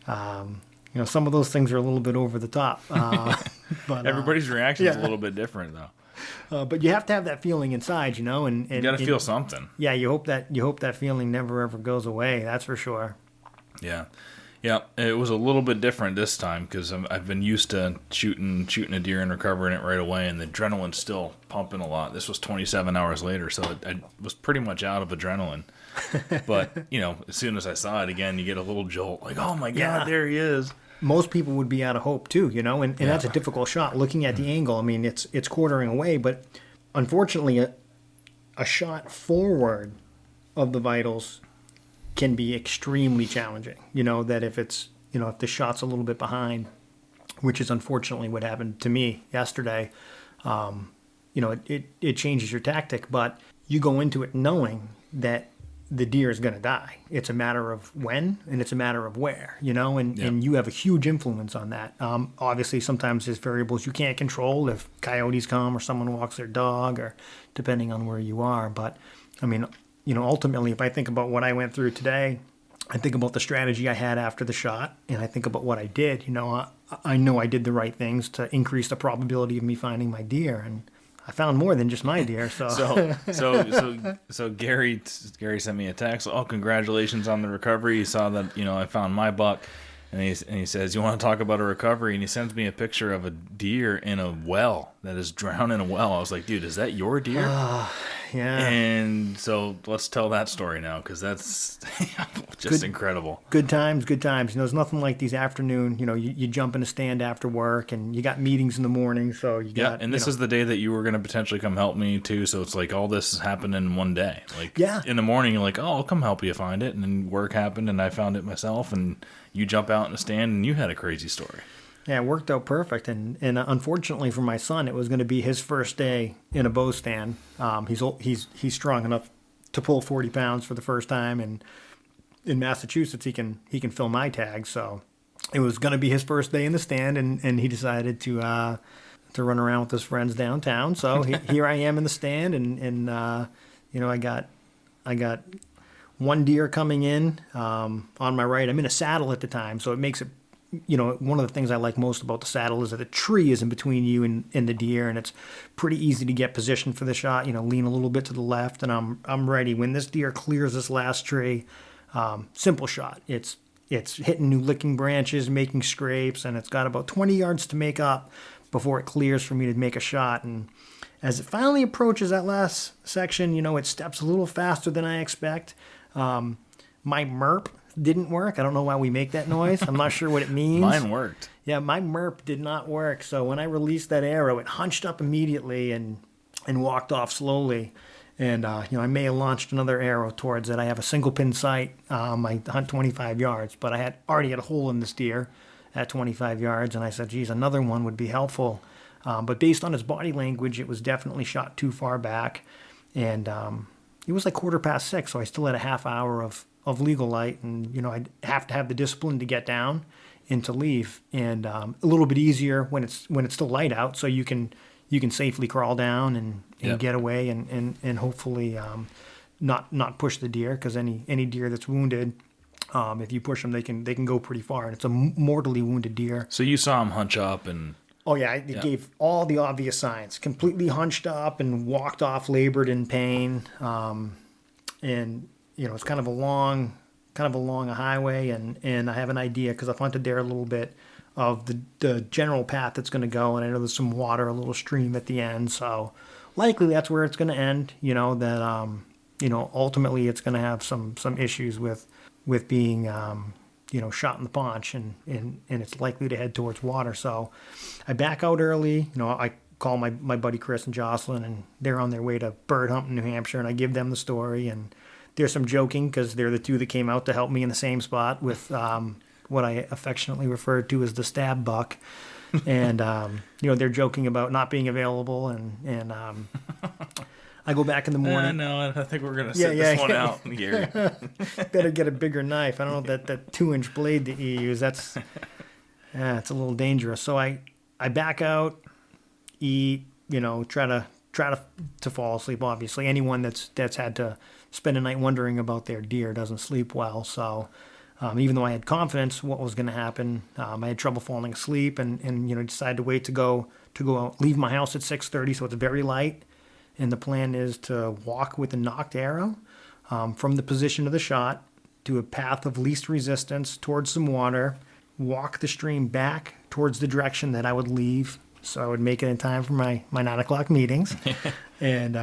you know, some of those things are a little bit over the top. But everybody's reaction is a little bit different though. But you have to have that feeling inside, you know, and you got to feel something. Yeah, you hope that feeling never ever goes away. That's for sure. Yeah. Yeah, it was a little bit different this time because I've been used to shooting a deer and recovering it right away, and the adrenaline's still pumping a lot. This was 27 hours later, so I was pretty much out of adrenaline. But, you know, as soon as I saw it again, you get a little jolt, like, oh my God, there he is. Most people would be out of hope too, you know, and that's a difficult shot. Looking at the angle, I mean, it's quartering away, but unfortunately, a shot forward of the vitals can be extremely challenging. You know, that if it's, you know, if the shot's a little bit behind, which is unfortunately what happened to me yesterday, you know, it changes your tactic, but you go into it knowing that the deer is going to die. It's a matter of when, and it's a matter of where, you know, and you have a huge influence on that. Obviously, sometimes there's variables you can't control, if coyotes come or someone walks their dog, or depending on where you are. But, I mean, you know, ultimately, if I think about what I went through today, I think about the strategy I had after the shot, and I think about what I did. You know I did the right things to increase the probability of me finding my deer, and I found more than just my deer. So Gary sent me a text. Oh, congratulations on the recovery. He saw that, you know, I found my buck, and he says, you want to talk about a recovery? And he sends me a picture of a deer in a well that is drowned in a well. I was like, dude, is that your deer? Yeah. And so let's tell that story now, because that's just incredible. Good times. You know, there's nothing like these afternoon, you know, you jump in a stand after work, and you got meetings in the morning, so you got... Yeah, and this is the day that you were going to potentially come help me, too, so it's like all this happened in one day. Like, in the morning, you're like, oh, I'll come help you find it, and then work happened, and I found it myself, and you jump out in the stand, and you had a crazy story. Yeah, it worked out perfect, and unfortunately for my son, it was going to be his first day in a bow stand. He's strong enough to pull 40 pounds for the first time, and in Massachusetts he can fill my tag. So it was going to be his first day in the stand, and he decided to run around with his friends downtown. So here I am in the stand, and you know, I got one deer coming in on my right. I'm in a saddle at the time, so it makes it, you know, one of the things I like most about the saddle is that the tree is in between you and the deer, and it's pretty easy to get positioned for the shot. You know, lean a little bit to the left, and I'm ready. When this deer clears this last tree, simple shot. It's hitting new licking branches, making scrapes, and it's got about 20 yards to make up before it clears for me to make a shot. And as it finally approaches that last section, you know, it steps a little faster than I expect. My MERP didn't work. I don't know why we make that noise. I'm not sure what it means. Mine worked. Yeah, my MERP did not work. So when I released that arrow, it hunched up immediately and walked off slowly. And, you know, I may have launched another arrow towards it. I have a single pin sight. I hunt 25 yards, but I already had a hole in this deer at 25 yards. And I said, geez, another one would be helpful. But based on his body language, it was definitely shot too far back. And it was like 6:15, so I still had a half hour of legal light, and you know, I'd have to have the discipline to get down and to leave, and a little bit easier when it's still light out, so you can safely crawl down and get away and hopefully not push the deer, because any deer that's wounded, if you push them, they can go pretty far, and it's a mortally wounded deer. So you saw him hunch up and... Oh yeah, it gave all the obvious signs. Completely hunched up and walked off, labored in pain, and you know, it's kind of a long highway, and I have an idea, because I've hunted there a little bit, of the general path that's going to go, and I know there's some water, a little stream at the end, so likely that's where it's going to end. You know, that you know, ultimately it's going to have some issues with being you know, shot in the paunch, and it's likely to head towards water. So I back out early. You know, I call my buddy Chris and Jocelyn, and they're on their way to bird hunt in New Hampshire, and I give them the story, and there's some joking, because they're the two that came out to help me in the same spot with what I affectionately referred to as the stab buck. And, you know, they're joking about not being available, and I go back in the morning. No, I think we're going to sit this one out, Gary. Better get a bigger knife. I don't know, that 2-inch blade that you use, it's a little dangerous. So I back out, eat, you know, try to fall asleep, obviously. Anyone that's had to spend a night wondering about their deer doesn't sleep well. So even though I had confidence what was going to happen, I had trouble falling asleep, and you know, decided to wait to go out, leave my house at 6:30, so it's very light. And the plan is to walk with a nocked arrow from the position of the shot to a path of least resistance towards some water, walk the stream back towards the direction that I would leave, so I would make it in time for my 9 o'clock meetings. And,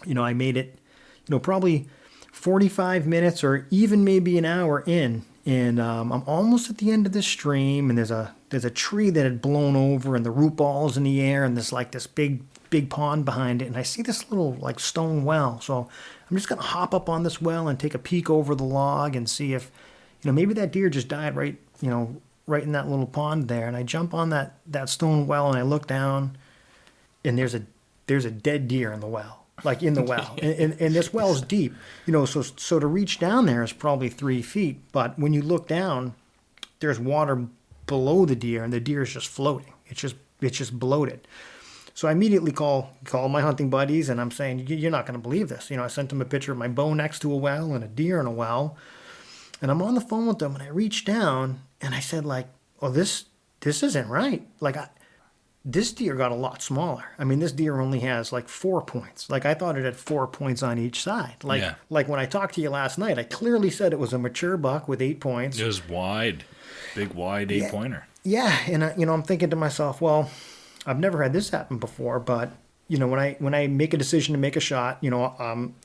you know, I made it, you know, probably 45 minutes or even maybe an hour in, and I'm almost at the end of this stream, and there's a tree that had blown over, and the root ball's in the air, and there's like this big pond behind it, and I see this little like stone well. So I'm just going to hop up on this well and take a peek over the log and see if, maybe that deer just died right in that little pond there. And I jump on that stone well and I look down, and there's a dead deer in the well, like in the well. and this well's deep, so to reach down there is probably 3 feet. But when you look down, there's water below the deer, and the deer is just floating. It's just bloated. So I immediately call my hunting buddies, and I'm saying, you're not going to believe this. I sent them a picture of my bow next to a well and a deer in a well. And I'm on the phone with them, and I reach down, and I said, like, oh, this isn't right. Like, this deer got a lot smaller. I mean, this deer only has, like, 4 points. Like, I thought it had 4 points on each side. Like when I talked to you last night, I clearly said it was a mature buck with 8 points. It was wide. Big, wide 8-pointer. Yeah, and I'm thinking to myself, well, I've never had this happen before, but when I make a decision to make a shot,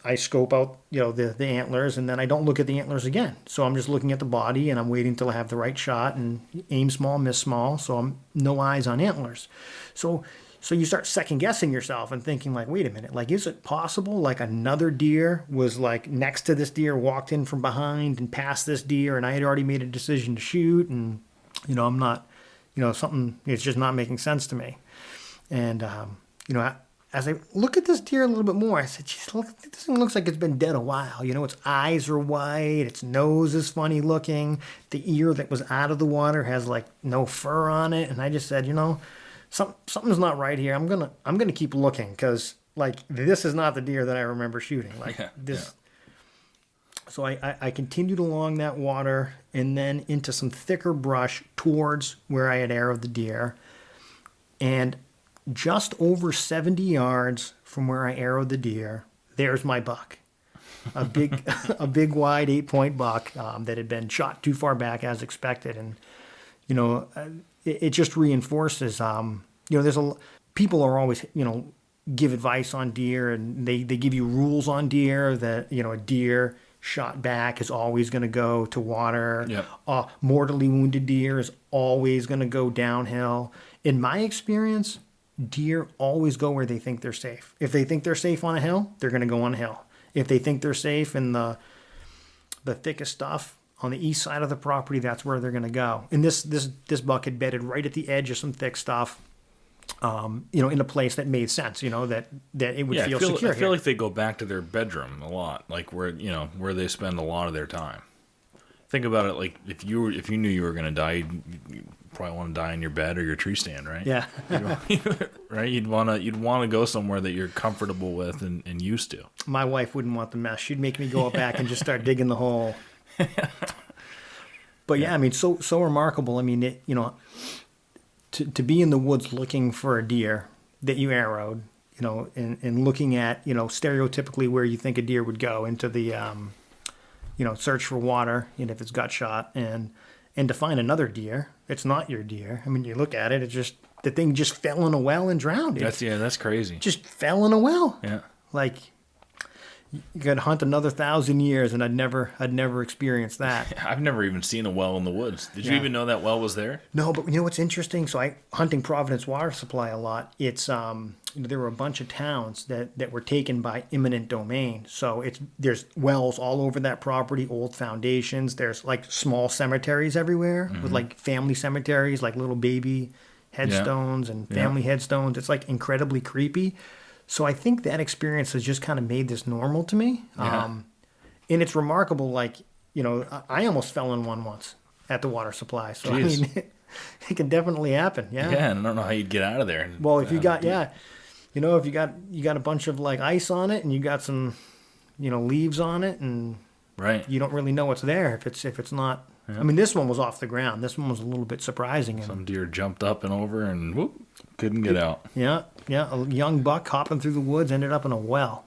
I scope out the antlers, and then I don't look at the antlers again. So I'm just looking at the body, and I'm waiting till I have the right shot, and aim small, miss small. So I'm no eyes on antlers. So you start second guessing yourself and thinking, like, wait a minute, like, is it possible like another deer was like next to this deer, walked in from behind and passed this deer, and I had already made a decision to shoot, and I'm not, something, it's just not making sense to me. And as I look at this deer a little bit more, I said, geez, look, this thing looks like it's been dead a while. Its eyes are white, its nose is funny looking, the ear that was out of the water has like no fur on it. And I just said, something's not right here. I'm gonna keep looking, because like this is not the deer that I remember shooting. Like this. Yeah. So I continued along that water and then into some thicker brush towards where I had arrowed the deer, and just over 70 yards from where I arrowed the deer, there's my buck. A big wide 8-point buck that had been shot too far back as expected. And, it just reinforces, people are always, give advice on deer, and they give you rules on deer that, a deer shot back is always going to go to water. Yep. Mortally wounded deer is always going to go downhill. In my experience, deer always go where they think they're safe. If they think they're safe on a hill, they're going to go on a hill. If they think they're safe in the thickest stuff on the east side of the property, that's where they're going to go. And this buck had bedded right at the edge of some thick stuff, in a place that made sense, that it would feel secure. I feel like they go back to their bedroom a lot, like where they spend a lot of their time. Think about it, like if you knew you were going to die, you'd probably want to die in your bed or your tree stand, right? Yeah. Right? You'd want to go somewhere that you're comfortable with and used to. My wife wouldn't want the mess. She'd make me go up back and just start digging the hole. But yeah, I mean, so remarkable. I mean, to be in the woods looking for a deer that you arrowed, and looking at, stereotypically where you think a deer would go into the, search for water, if it's gut shot, and to find another deer, it's not your deer. I mean, you look at it, it's just, the thing just fell in a well and drowned. That's crazy. Just fell in a well. Yeah. Like, you could hunt another 1,000 years, and I'd never experienced that. I've never even seen a well in the woods. Did you even know that well was there? No, but what's interesting? So hunting Providence water supply a lot. It's there were a bunch of towns that were taken by eminent domain. So there's wells all over that property, old foundations. There's like small cemeteries everywhere, mm-hmm. with like family cemeteries, like little baby headstones and family headstones. It's like incredibly creepy. So I think that experience has just kind of made this normal to me. Yeah. And it's remarkable, like, I almost fell in one once at the water supply. So, jeez. I mean, it can definitely happen. Yeah. Yeah, and I don't know how you'd get out of there. Well, if you got, if you got a bunch of like ice on it and you got some, leaves on it, and right, you don't really know what's there if it's not. Yeah. I mean, this one was off the ground. This one was a little bit surprising. And some deer jumped up and over and whoop, couldn't get out. Yeah. A young buck hopping through the woods ended up in a well.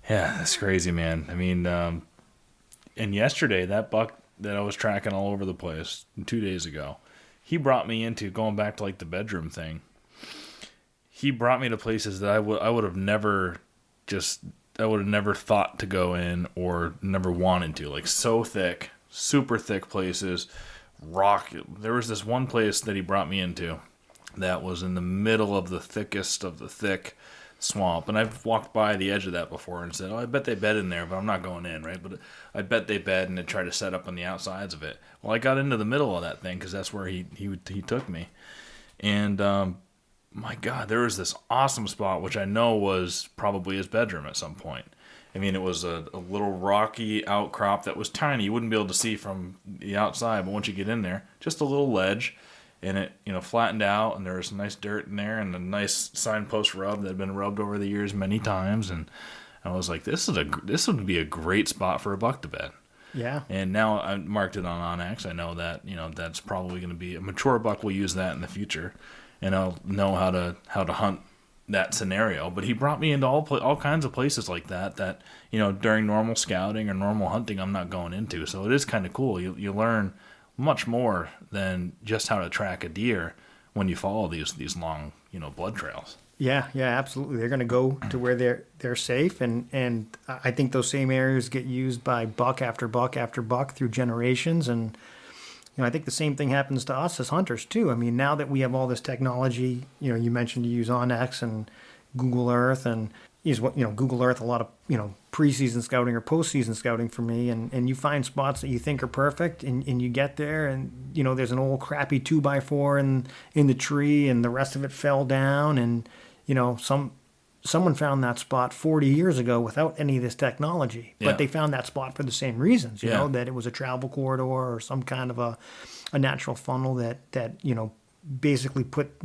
Yeah, that's crazy, man. I mean, and yesterday, that buck that I was tracking all over the place 2 days ago, he brought me into, going back to like the bedroom thing, he brought me to places that I would have never thought to go in or never wanted to. Like, so thick, super thick places, rock. There was this one place that he brought me into that was in the middle of the thickest of the thick. swamp, and I've walked by the edge of that before and said, "Oh, I bet they bed in there, but I'm not going in, right?" But I bet they bed and they try to set up on the outsides of it. Well, I got into the middle of that thing because that's where he took me, and my God, there was this awesome spot which I know was probably his bedroom at some point. I mean, it was a little rocky outcrop that was tiny. You wouldn't be able to see from the outside, but once you get in there, just a little ledge. And it, flattened out, and there was some nice dirt in there, and a nice signpost rub that had been rubbed over the years many times. And I was like, this would be a great spot for a buck to bed. Yeah. And now I marked it on Onyx. I know that that's probably going to be a mature buck will use that in the future, and I'll know how to hunt that scenario. But he brought me into all kinds of places like that during normal scouting or normal hunting I'm not going into. So it is kind of cool. You learn much more than just how to track a deer when you follow these long, blood trails. Yeah, absolutely. They're going to go to where they're safe, and I think those same areas get used by buck after buck after buck through generations. And I think the same thing happens to us as hunters too. I mean, now that we have all this technology, you mentioned you use Onyx and Google Earth, and use Google Earth a lot of preseason scouting or postseason scouting for me, and you find spots that you think are perfect, and you get there, and there's an old crappy 2x4 in the tree, and the rest of it fell down, and someone found that spot 40 years ago without any of this technology, but they found that spot for the same reasons, that it was a travel corridor or some kind of a natural funnel that basically put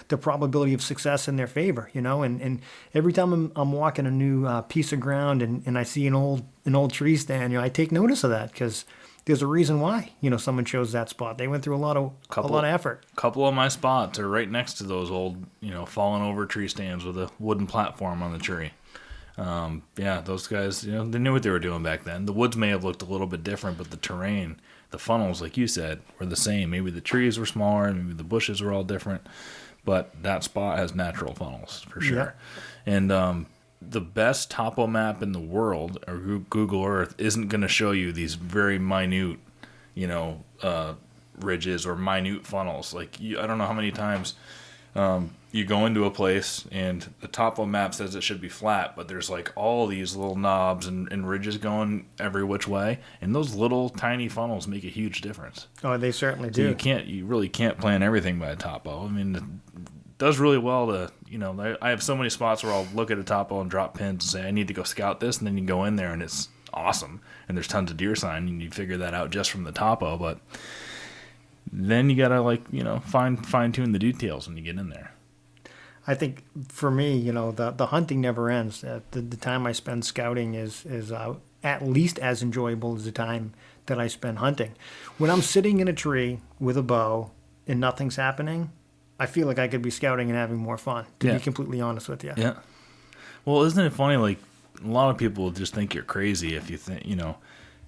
the probability of success in their favor, and every time I'm walking a new piece of ground and I see an old tree stand, I take notice of that, because there's a reason why someone chose that spot. They went through a lot of effort. A couple of my spots are right next to those old fallen over tree stands with a wooden platform on the tree. Those guys, they knew what they were doing back then. The woods may have looked a little bit different, but the terrain, the funnels, like you said, were the same. Maybe the trees were smaller, maybe the bushes were all different, but that spot has natural funnels for sure. Yeah. And the best topo map in the world, or Google Earth, isn't going to show you these very minute, ridges or minute funnels. Like I don't know how many times you go into a place and the topo map says it should be flat, but there's like all these little knobs and ridges going every which way, and those little tiny funnels make a huge difference. Oh, they certainly do. You really can't plan everything by a topo. I mean, it does really well to, I have so many spots where I'll look at a topo and drop pins and say, I need to go scout this, and then you go in there and it's awesome, and there's tons of deer sign, and you figure that out just from the topo, but then you gotta fine tune the details when you get in there. I think for me, the hunting never ends. The time I spend scouting is at least as enjoyable as the time that I spend hunting. When I'm sitting in a tree with a bow and nothing's happening, I feel like I could be scouting and having more fun, to be completely honest with you. Yeah. Well, isn't it funny, like, a lot of people just think you're crazy if you think,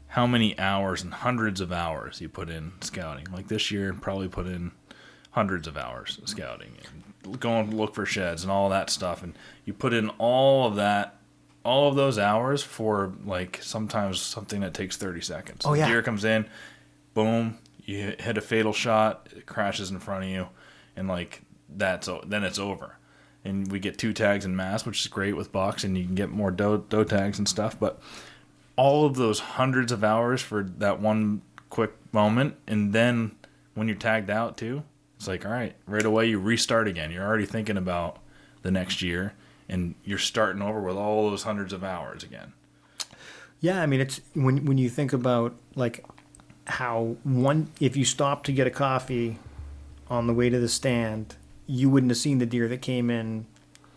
how many hours and hundreds of hours you put in scouting. Like this year, probably put in hundreds of hours of scouting and going to look for sheds and all that stuff. And you put in all of those hours for like sometimes something that takes 30 seconds. Oh, yeah. The deer comes in, boom, you hit a fatal shot, it crashes in front of you, and like then it's over. And we get 2 tags in mass, which is great with bucks, and you can get more doe tags and stuff. But all of those hundreds of hours for that one quick moment, and then when you're tagged out too, it's like, all right, right away you restart again. You're already thinking about the next year, and you're starting over with all those hundreds of hours again. Yeah, I mean, it's when you think about like how if you stopped to get a coffee on the way to the stand, you wouldn't have seen the deer that came in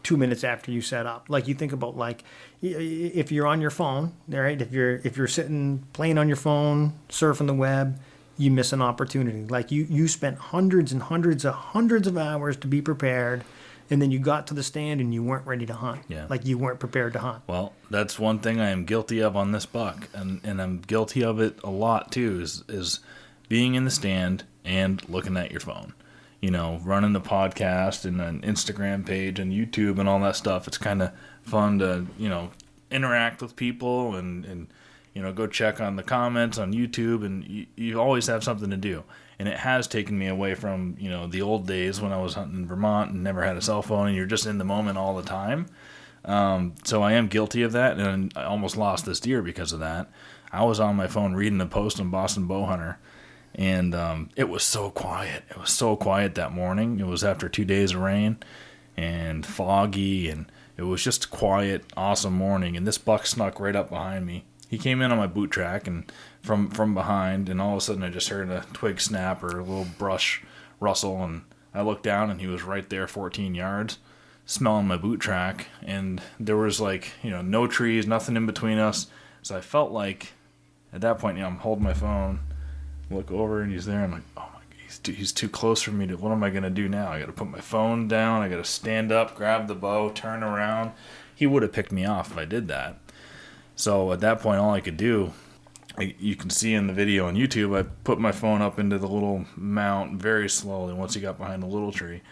2 minutes after you set up. Like you think about like if you're on your phone, right? If you're sitting playing on your phone, surfing the web, you miss an opportunity. Like you spent hundreds and hundreds of hours to be prepared, and then you got to the stand and you weren't ready to hunt. Yeah. Like you weren't prepared to hunt. Well, that's one thing I am guilty of on this buck, and I'm guilty of it a lot too, is being in the stand and looking at your phone. Running the podcast and an Instagram page and YouTube and all that stuff. It's kind of fun to, interact with people and go check on the comments on YouTube, and you always have something to do. And it has taken me away from, the old days when I was hunting in Vermont and never had a cell phone, and you're just in the moment all the time. So I am guilty of that, and I almost lost this deer because of that. I was on my phone reading the post on Boston Bowhunter, and it was so quiet. It was so quiet that morning. It was after 2 days of rain and foggy, and it was just a quiet, awesome morning. And this buck snuck right up behind me. He came in on my boot track and from behind, and all of a sudden I just heard a twig snap or a little brush rustle, and I looked down and he was right there 14 yards smelling my boot track, and there was no trees, nothing in between us. So I felt like at that point, I'm holding my phone, look over and he's there. I'm like, oh my, he's too close for me to, what am I going to do now? I got to put my phone down. I got to stand up, grab the bow, turn around. He would have picked me off if I did that. So at that point, all I could do, you can see in the video on YouTube, I put my phone up into the little mount very slowly once he got behind the little tree,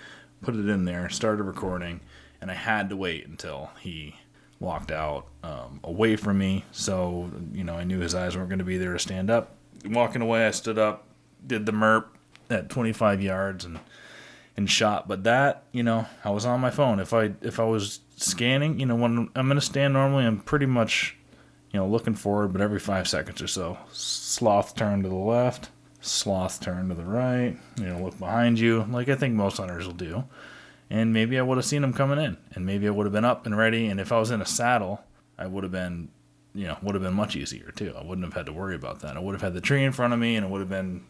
put it in there, started recording, and I had to wait until he walked out away from me. So, I knew his eyes weren't going to be there to stand up. Walking away, I stood up, did the MERP at 25 yards and shot. But that, I was on my phone. If I was scanning, when I'm going to stand normally, I'm pretty much looking forward, but every 5 seconds or so, sloth turn to the left, sloth turn to the right, look behind you, like I think most hunters will do. And maybe I would have seen him coming in, and maybe I would have been up and ready, and if I was in a saddle, I would have been, much easier too. I wouldn't have had to worry about that. I would have had the tree in front of me, and it would have been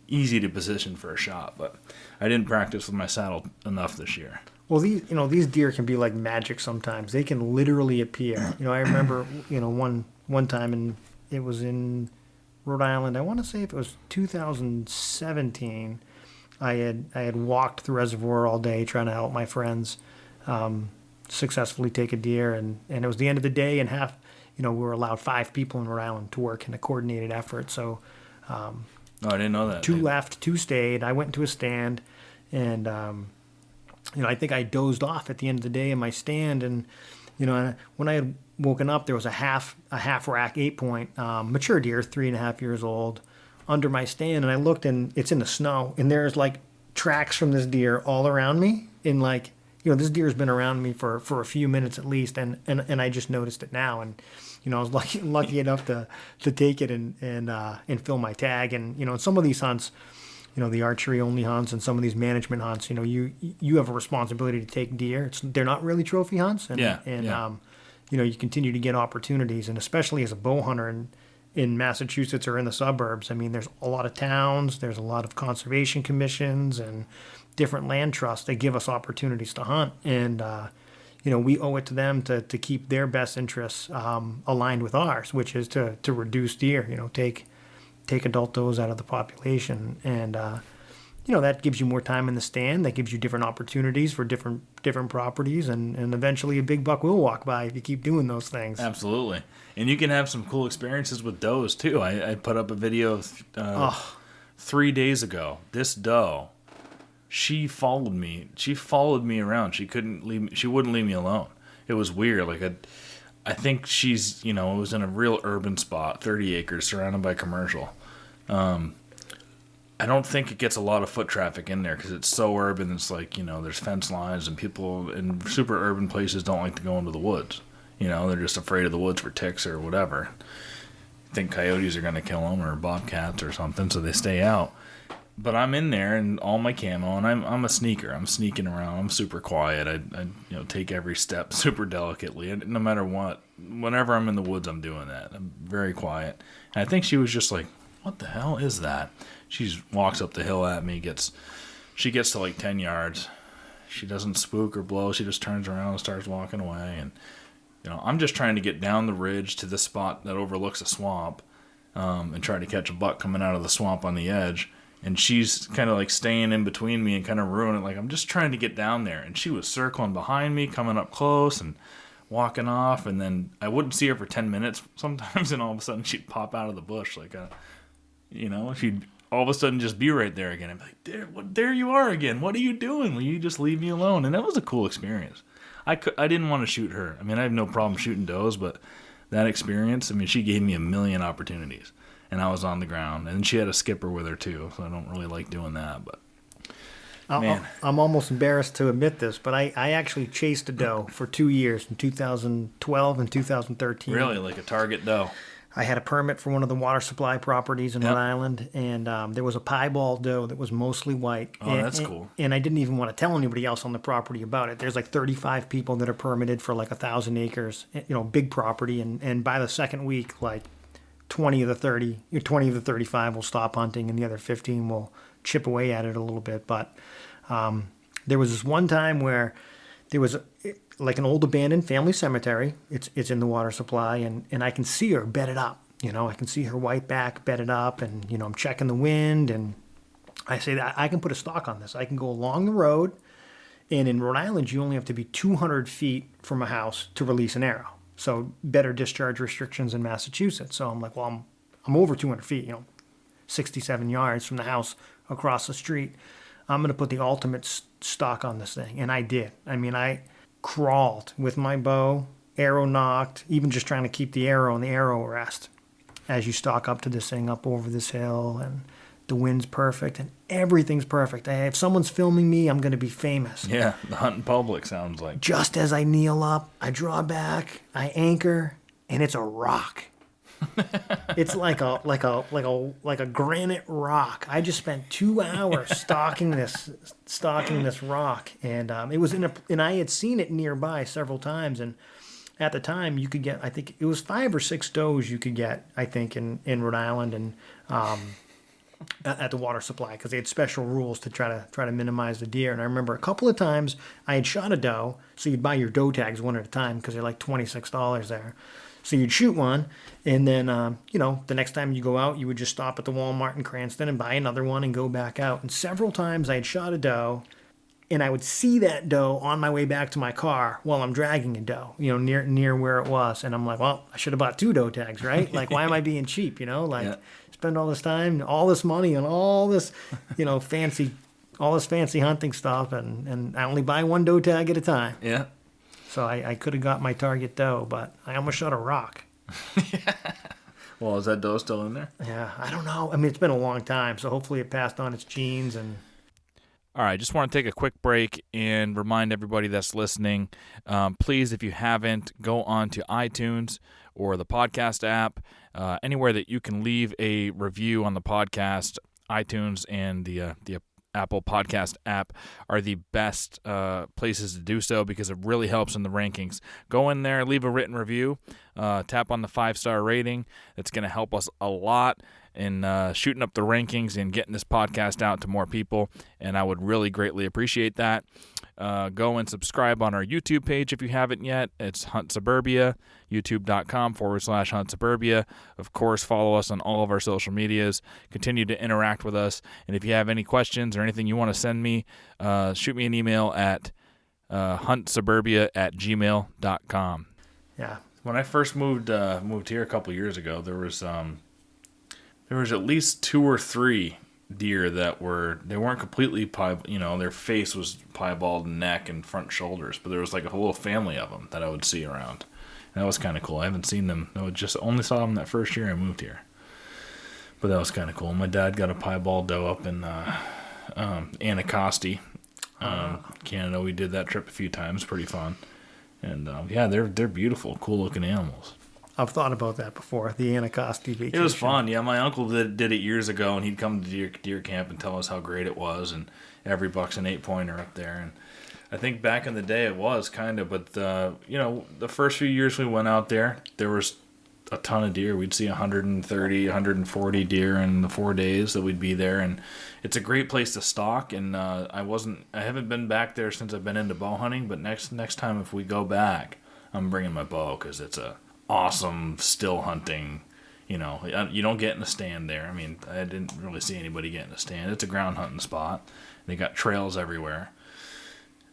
easy to position for a shot, but I didn't practice with my saddle enough this year. Well, these deer can be like magic sometimes. They can literally appear. I remember, one time, and it was in Rhode Island. I want to say if it was 2017. I had walked the reservoir all day trying to help my friends successfully take a deer, and it was the end of the day, and we were allowed 5 people in Rhode Island to work in a coordinated effort. So, I didn't know that. 2 left, 2 stayed. I went into a stand, and I think I dozed off at the end of the day in my stand, and when I had woken up, there was a half rack 8-point mature deer, 3.5 years old, under my stand, and I looked, and it's in the snow, and there's tracks from this deer all around me, and this deer's been around me for a few minutes at least, and I just noticed it now, and I was lucky enough to take it and fill my tag, and in some of these hunts, the archery only hunts and some of these management hunts, you have a responsibility to take deer. They're not really trophy hunts, and you continue to get opportunities, and especially as a bow hunter in Massachusetts or in the suburbs, I mean, there's a lot of towns, there's a lot of conservation commissions and different land trusts that give us opportunities to hunt, and we owe it to them to keep their best interests aligned with ours, which is to reduce deer, take adult does out of the population, and that gives you more time in the stand. That gives you different opportunities for different properties, and eventually a big buck will walk by if you keep doing those things. Absolutely. And you can have some cool experiences with does too. I put up a video 3 days ago. This doe, she followed me. She followed me around. She wouldn't leave me alone. It was weird. I think she's, it was in a real urban spot, 30 acres surrounded by commercial. I don't think it gets a lot of foot traffic in there because it's so urban. It's there's fence lines, and people in super urban places don't like to go into the woods. They're just afraid of the woods for ticks or whatever. Think coyotes are going to kill them or bobcats or something, so they stay out. But I'm in there in all my camo, and I'm a sneaker. I'm sneaking around. I'm super quiet. I take every step super delicately, and no matter what. Whenever I'm in the woods, I'm doing that. I'm very quiet. And I think she was just like, what the hell is that? She walks up the hill at me. She gets to 10 yards. She doesn't spook or blow. She just turns around and starts walking away. And I'm just trying to get down the ridge to the spot that overlooks a swamp, and try to catch a buck coming out of the swamp on the edge. And she's kind of staying in between me and kind of ruining it. I'm just trying to get down there. And she was circling behind me, coming up close and walking off. And then I wouldn't see her for 10 minutes sometimes. And all of a sudden she'd pop out of the bush. She'd all of a sudden just be right there again. I'd be like, there you are again. What are you doing? Will you just leave me alone? And that was a cool experience. I didn't want to shoot her. I mean, I have no problem shooting does, but that experience, I mean, she gave me a million opportunities. And I was on the ground. And she had a skipper with her, too, so I don't really like doing that. But Man. I'm almost embarrassed to admit this, but I actually chased a doe for 2 years in 2012 and 2013. Really, like a target doe. I had a permit for one of the water supply properties in Rhode Island, and there was a piebald doe that was mostly white. Oh, that's cool. And I didn't even want to tell anybody else on the property about it. There's like 35 people that are permitted for like 1,000 acres, big property. And by the second week, like 20 of the 35 will stop hunting, and the other 15 will chip away at it a little bit. But there was this one time where there was like an old abandoned family cemetery. It's in the water supply, and I can see her bedded up. I can see her white back bedded up, and I'm checking the wind, and I say that I can put a stalk on this. I can go along the road, and in Rhode Island you only have to be 200 feet from a house to release an arrow. So better discharge restrictions in Massachusetts. So I'm like, well, I'm over 200 feet, 67 yards from the house across the street. I'm going to put the ultimate stalk on this thing. And I did. I mean, I crawled with my bow, arrow knocked, even just trying to keep the arrow in the arrow rest as you stalk up to this thing up over this hill, and the wind's perfect and everything's perfect. If someone's filming me, I'm going to be famous. Yeah, the hunt in public sounds like. Just as I kneel up, I draw back, I anchor, and it's a rock. It's like a granite rock. I just spent 2 hours stalking this rock, and it was and I had seen it nearby several times, and at the time you could get, I think it was 5 or 6 does you could get, I think, in Rhode Island, and at the water supply, because they had special rules to try to minimize the deer. And I remember a couple of times I had shot a doe, so you'd buy your doe tags one at a time because they're like $26 there. So you'd shoot one, and then, the next time you go out, you would just stop at the Walmart in Cranston and buy another one and go back out. And several times I had shot a doe, and I would see that doe on my way back to my car while I'm dragging a doe, near where it was. And I'm like, well, I should have bought 2 doe tags, right? Like, why am I being cheap, Spend all this time, all this money on all this, fancy hunting stuff, and I only buy 1 doe tag at a time. Yeah. So I could have got my target doe, but I almost shot a rock. Well, is that doe still in there? Yeah, I don't know. I mean, it's been a long time, so hopefully it passed on its genes. And all right, just want to take a quick break and remind everybody that's listening, please, if you haven't, go on to iTunes or the podcast app, anywhere that you can leave a review on the podcast. iTunes and the Apple Podcast app are the best places to do so, because it really helps in the rankings. Go in there, leave a written review, tap on the 5-star rating. It's going to help us a lot in shooting up the rankings and getting this podcast out to more people, and I would really greatly appreciate that. Go and subscribe on our YouTube page if you haven't yet. It's Hunt Suburbia, youtube.com/Hunt Suburbia. Of course, follow us on all of our social medias. Continue to interact with us. And if you have any questions or anything you want to send me, shoot me an email at huntsuburbia@gmail.com. yeah, When I first moved here a couple years ago, there was at least 2 or 3 deer that weren't completely their face was piebald, neck and front shoulders, but there was like a whole family of them that I would see around. And that was kind of cool. I haven't seen them. I just only saw them that first year I moved here. But that was kind of cool. My dad got a piebald doe up in Anacostia, Canada. We did that trip a few times. Pretty fun. And they're beautiful, cool looking animals. I've thought about that before, the Anacostia vacation. It was fun. Yeah, my uncle did it years ago, and he'd come to deer camp and tell us how great it was, and every buck's an 8-pointer up there. And I think back in the day it was kind of, but the first few years we went out there was a ton of deer. We'd see 130, 140 deer in the 4 days that we'd be there, and it's a great place to stalk. And I haven't been back there since I've been into bow hunting, but next time if we go back, I'm bringing my bow, because it's a awesome still hunting. You don't get in a stand there. I mean, I didn't really see anybody get in a stand. It's a ground hunting spot. They got trails everywhere,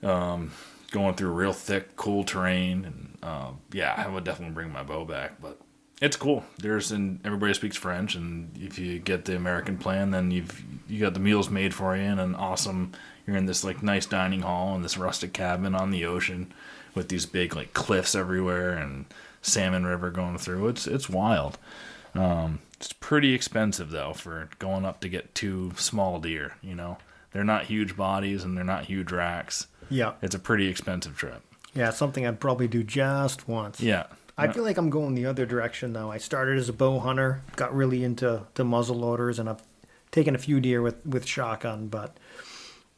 going through real thick, cool terrain, and I would definitely bring my bow back. But it's cool. Everybody speaks French, and if you get the American plan, then you got the meals made for you, and you're in this like nice dining hall in this rustic cabin on the ocean with these big like cliffs everywhere and salmon river going through. It's wild. It's pretty expensive though for going up to get 2 small deer. They're not huge bodies and they're not huge racks. Yeah. It's a pretty expensive trip. Yeah, it's something I'd probably do just once. Yeah. I feel like I'm going the other direction, though. I started as a bow hunter, got really into muzzleloaders, and I've taken a few deer with shotgun. But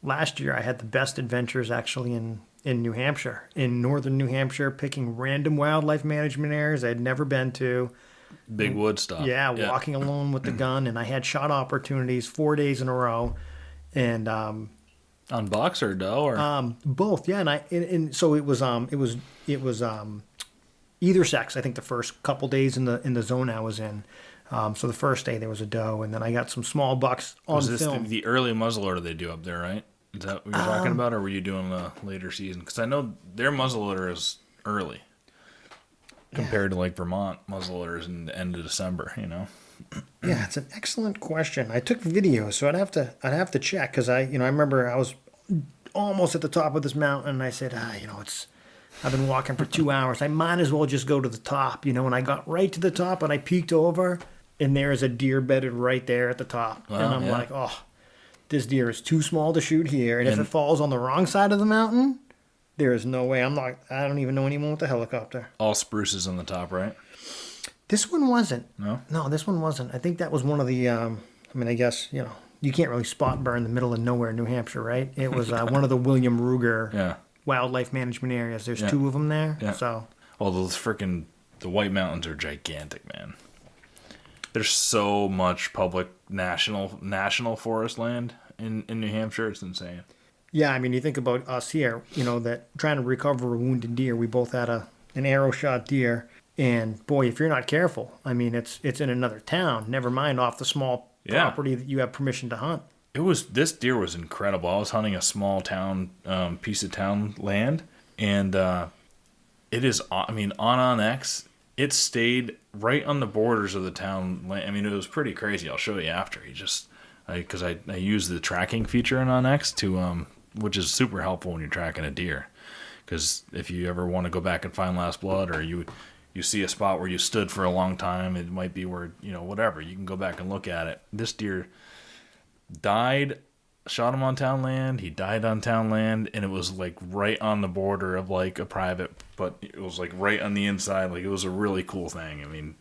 last year, I had the best adventures actually in New Hampshire, in northern New Hampshire, picking random wildlife management areas I'd never been to. Big wood stuff. Yeah, walking alone with the gun, and I had shot opportunities 4 days in a row. And On bucks or doe or both, yeah. And so it was either sex. I think the first couple days in the zone I was in. So the first day there was a doe, and then I got some small bucks on was this film. the early muzzleloader they do up there, right? Is that what you're talking about, or were you doing the later season? Because I know their muzzleloader is early compared to like Vermont muzzleloaders in the end of December. You know. Yeah, it's an excellent question. I took videos, so I'd have to check because I remember I was almost at the top of this mountain, and I said, I've been walking for 2 hours. I might as well just go to the top, and I got right to the top, and I peeked over, and there's a deer bedded right there at the top, and I'm like, oh, this deer is too small to shoot here, and if it falls on the wrong side of the mountain, there is no way. I don't even know anyone with a helicopter. All spruces on the top, right? This one wasn't. No? No, this one wasn't. I think that was one of the, I guess, you can't really spot burn in the middle of nowhere, New Hampshire, right? It was one of the William Ruger wildlife management areas. There's two of them there. Yeah. So. Oh, the White Mountains are gigantic, man. There's so much public national forest land in New Hampshire. It's insane. Yeah, I mean, you think about us here, that trying to recover a wounded deer, we both had an arrow shot deer. And boy, if you're not careful, I mean, it's in another town. Never mind off the small property that you have permission to hunt. This deer was incredible. I was hunting a small town, piece of town land, and it is. I mean, on X, it stayed right on the borders of the town land. I mean, it was pretty crazy. I'll show you after. Because I use the tracking feature in OnX to which is super helpful when you're tracking a deer. Because if you ever want to go back and find last blood, or you see a spot where you stood for a long time, it might be where, whatever, you can go back and look at it. This deer died, shot him on town land, he died on town land, and it was like right on the border of like a private, but it was like right on the inside. Like, it was a really cool thing. I mean,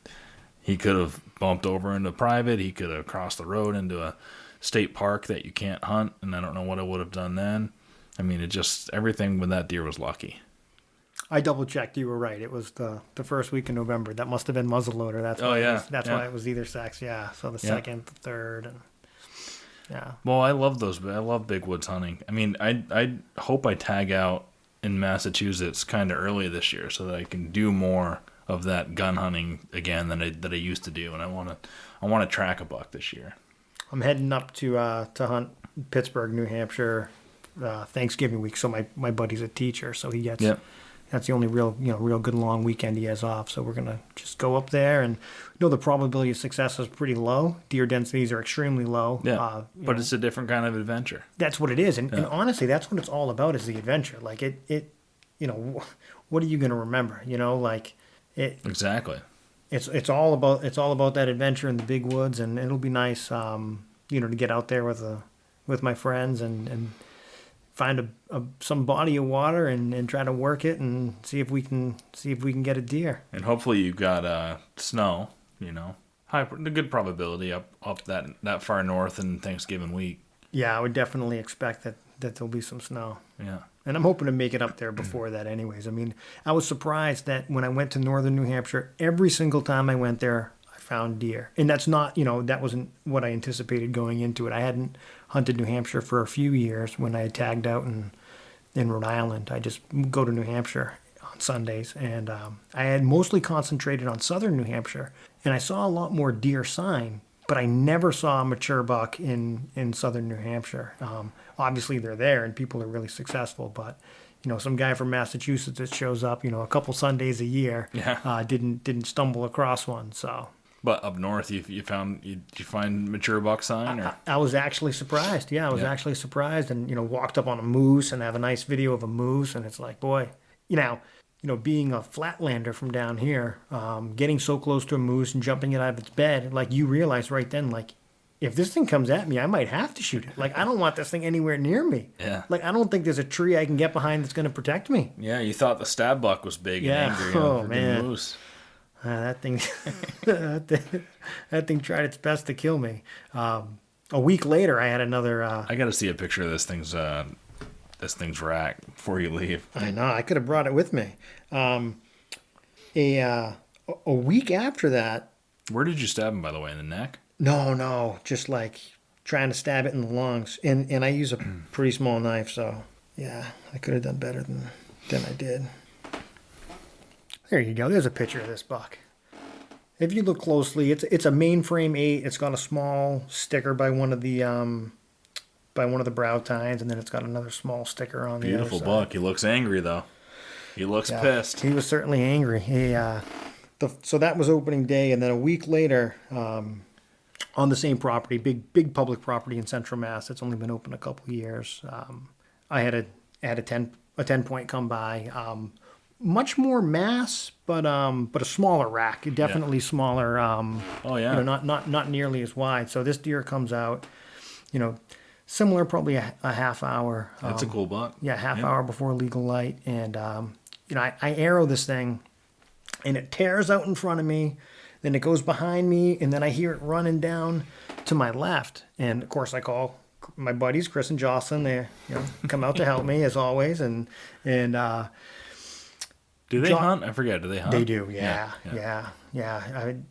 he could have bumped over into private, he could have crossed the road into a state park that you can't hunt, and I don't know what I would have done then. I mean, everything with that deer was lucky. I double checked. You were right. It was the first week in November. That must have been muzzleloader. That's why it was either sex. Yeah. So the second, the third, and yeah. Well, I love those. I love big woods hunting. I mean, I hope I tag out in Massachusetts kind of early this year so that I can do more of that gun hunting again that I used to do, and I want to track a buck this year. I'm heading up to hunt Pittsburgh, New Hampshire, Thanksgiving week. So my buddy's a teacher, so he gets. Yep. That's the only real good long weekend he has off. So we're going to just go up there, and the probability of success is pretty low. Deer densities are extremely low. Yeah, but it's a different kind of adventure. That's what it is. And honestly, that's what it's all about, is the adventure. Like what are you going to remember? Exactly. It's all about that adventure in the big woods, and it'll be nice, to get out there with my friends and find some body of water and try to work it and see if we can get a deer. And hopefully you've got snow, the good probability up that far north in Thanksgiving week. Yeah, I would definitely expect that there'll be some snow. Yeah. And I'm hoping to make it up there before that anyways. I mean, I was surprised that when I went to northern New Hampshire, every single time I went there, I found deer. And that's not, that wasn't what I anticipated going into it. I hadn't hunted New Hampshire for a few years when I had tagged out in Rhode Island. I just go to New Hampshire on Sundays, and I had mostly concentrated on southern New Hampshire, and I saw a lot more deer sign, but I never saw a mature buck in southern New Hampshire. Obviously they're there and people are really successful, but some guy from Massachusetts that shows up, a couple Sundays a year, didn't stumble across one. So. But up north, did you find mature buck sign? Or? I was actually surprised. Yeah, I was actually surprised, and walked up on a moose and have a nice video of a moose, and it's like, boy, being a flatlander from down here, getting so close to a moose and jumping it out of its bed, like, you realize right then, like, if this thing comes at me, I might have to shoot it. Like, I don't want this thing anywhere near me. Yeah. Like, I don't think there's a tree I can get behind that's going to protect me. Yeah, you thought the stab buck was big and angry. Oh, the man. Moose. That thing, that thing tried its best to kill me. A week later, I had another. I got to see a picture of this thing's rack before you leave. I know. I could have brought it with me. A week after that. Where did you stab him, by the way? In the neck? No, just like trying to stab it in the lungs. And I use a pretty small knife, so yeah, I could have done better than I did. There you go. There's a picture of this buck. If you look closely, it's a mainframe 8. It's got a small sticker by one of the brow tines, and then it's got another small sticker on the other side. Beautiful buck. He looks angry though. He looks pissed. He was certainly angry. So that was opening day, and then a week later, on the same property, big public property in Central Mass. It's only been open a couple of years. I had a 10-point come by. Much more mass, but a smaller rack. Definitely smaller. Not nearly as wide. So this deer comes out, similar, probably a half hour. That's a cool buck. Yeah, half hour before legal light, and I arrow this thing, and it tears out in front of me. Then it goes behind me, and then I hear it running down to my left. And of course, I call my buddies Chris and Jocelyn. They come out to help me as always, and. Do they hunt? I forget. Do they hunt? They do. Yeah.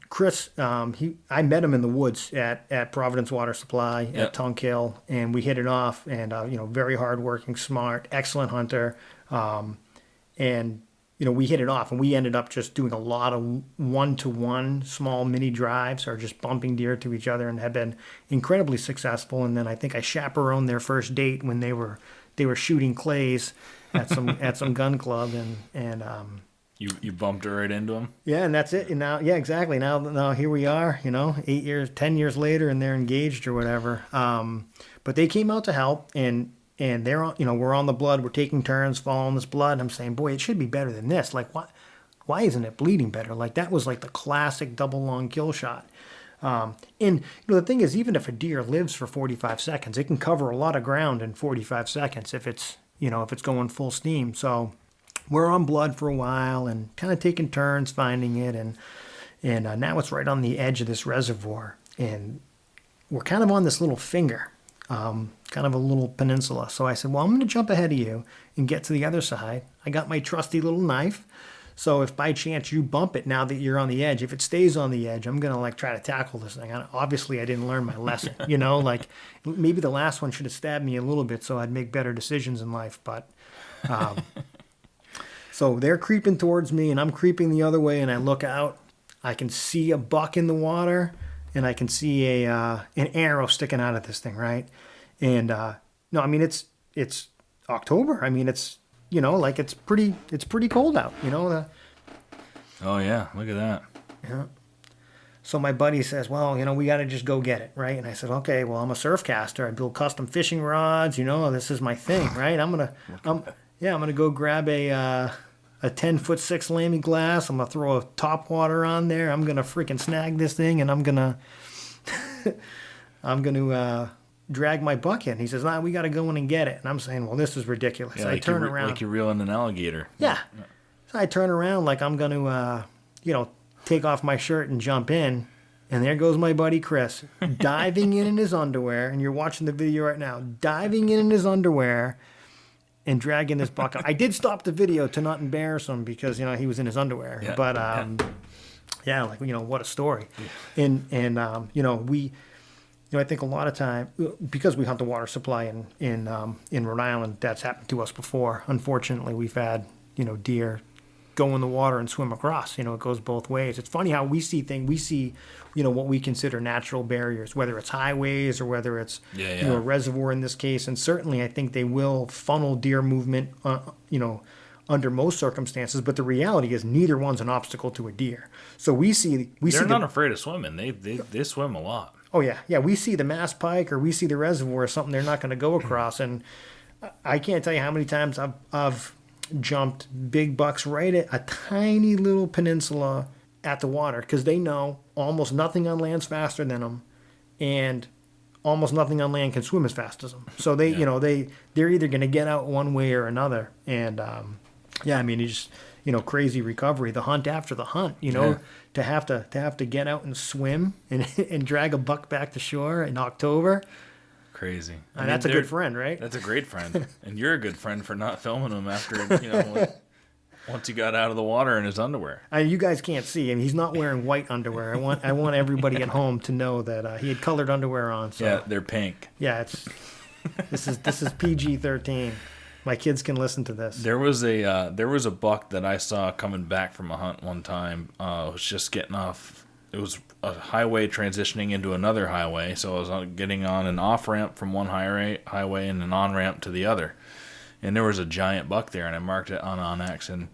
Chris, I met him in the woods at Providence Water Supply at Tunk Hill, and we hit it off. And very hardworking, smart, excellent hunter. And we hit it off, and we ended up just doing a lot of one-to-one small mini drives, or just bumping deer to each other, and have been incredibly successful. And then I think I chaperoned their first date when they were shooting clays at some gun club, and you bumped her right into him. Yeah, and that's it. And now, yeah, exactly. Now here we are, 10 years later, and they're engaged or whatever. But they came out to help, and they're on, we're on the blood. We're taking turns following this blood. And I'm saying, boy, it should be better than this. Like, why isn't it bleeding better? Like, that was like the classic double long kill shot. And the thing is, even if a deer lives for 45 seconds, it can cover a lot of ground in 45 seconds if it's going full steam. So we're on blood for a while and kind of taking turns finding it. And now it's right on the edge of this reservoir. And we're kind of on this little finger, kind of a little peninsula. So I said, well, I'm going to jump ahead of you and get to the other side. I got my trusty little knife. So if by chance you bump it now that you're on the edge, if it stays on the edge, I'm going to try to tackle this thing. Obviously, I didn't learn my lesson, maybe the last one should have stabbed me a little bit so I'd make better decisions in life. But so they're creeping towards me, and I'm creeping the other way, and I look out. I can see a buck in the water, and I can see an arrow sticking out of this thing, right? And it's October. It's it's pretty cold out, Oh yeah, look at that. Yeah. So my buddy says, well, we got to just go get it, right? And I said, okay, well, I'm a surf caster. I build custom fishing rods. This is my thing, right? I'm gonna go grab a 10'6" Lamy glass. I'm gonna throw a top water on there. I'm gonna freaking snag this thing, and I'm gonna drag my buck in. He says, we got to go in and get it. And I'm saying, well, this is ridiculous. Yeah, I turn around. Like you're reeling an alligator. Yeah. So I turn around like I'm going to, take off my shirt and jump in. And there goes my buddy Chris, diving in his underwear. And you're watching the video right now, diving in his underwear and dragging this buck out. I did stop the video to not embarrass him because, he was in his underwear. Yeah, but, what a story. Yeah. And we... I think a lot of time, because we hunt the water supply in Rhode Island, that's happened to us before. Unfortunately, we've had, deer go in the water and swim across. It goes both ways. It's funny how we see things. We see, what we consider natural barriers, whether it's highways or whether it's, a reservoir in this case. And certainly, I think they will funnel deer movement, under most circumstances. But the reality is neither one's an obstacle to a deer. So they're not afraid of swimming. They swim a lot. Oh, yeah. Yeah, we see the Mass Pike or we see the reservoir as something they're not going to go across. And I can't tell you how many times I've jumped big bucks right at a tiny little peninsula at the water because they know almost nothing on land's faster than them. And almost nothing on land can swim as fast as them. So they, they're either going to get out one way or another. And I mean, it's just, crazy recovery. The hunt after the hunt, to have to get out and swim and drag a buck back to shore in October. Crazy. That's a good friend, right? That's a great friend, and you're a good friend for not filming him after once he got out of the water in his underwear. You guys can't see him. He's not wearing white underwear. I want everybody at home to know that he had colored underwear on. So. Yeah, they're pink. Yeah, this is PG-13. My kids can listen to this. There was a buck that I saw coming back from a hunt one time. I was just getting off. It was a highway transitioning into another highway, so I was getting on an off ramp from one highway and an on ramp to the other. And there was a giant buck there, and I marked it on OnX. And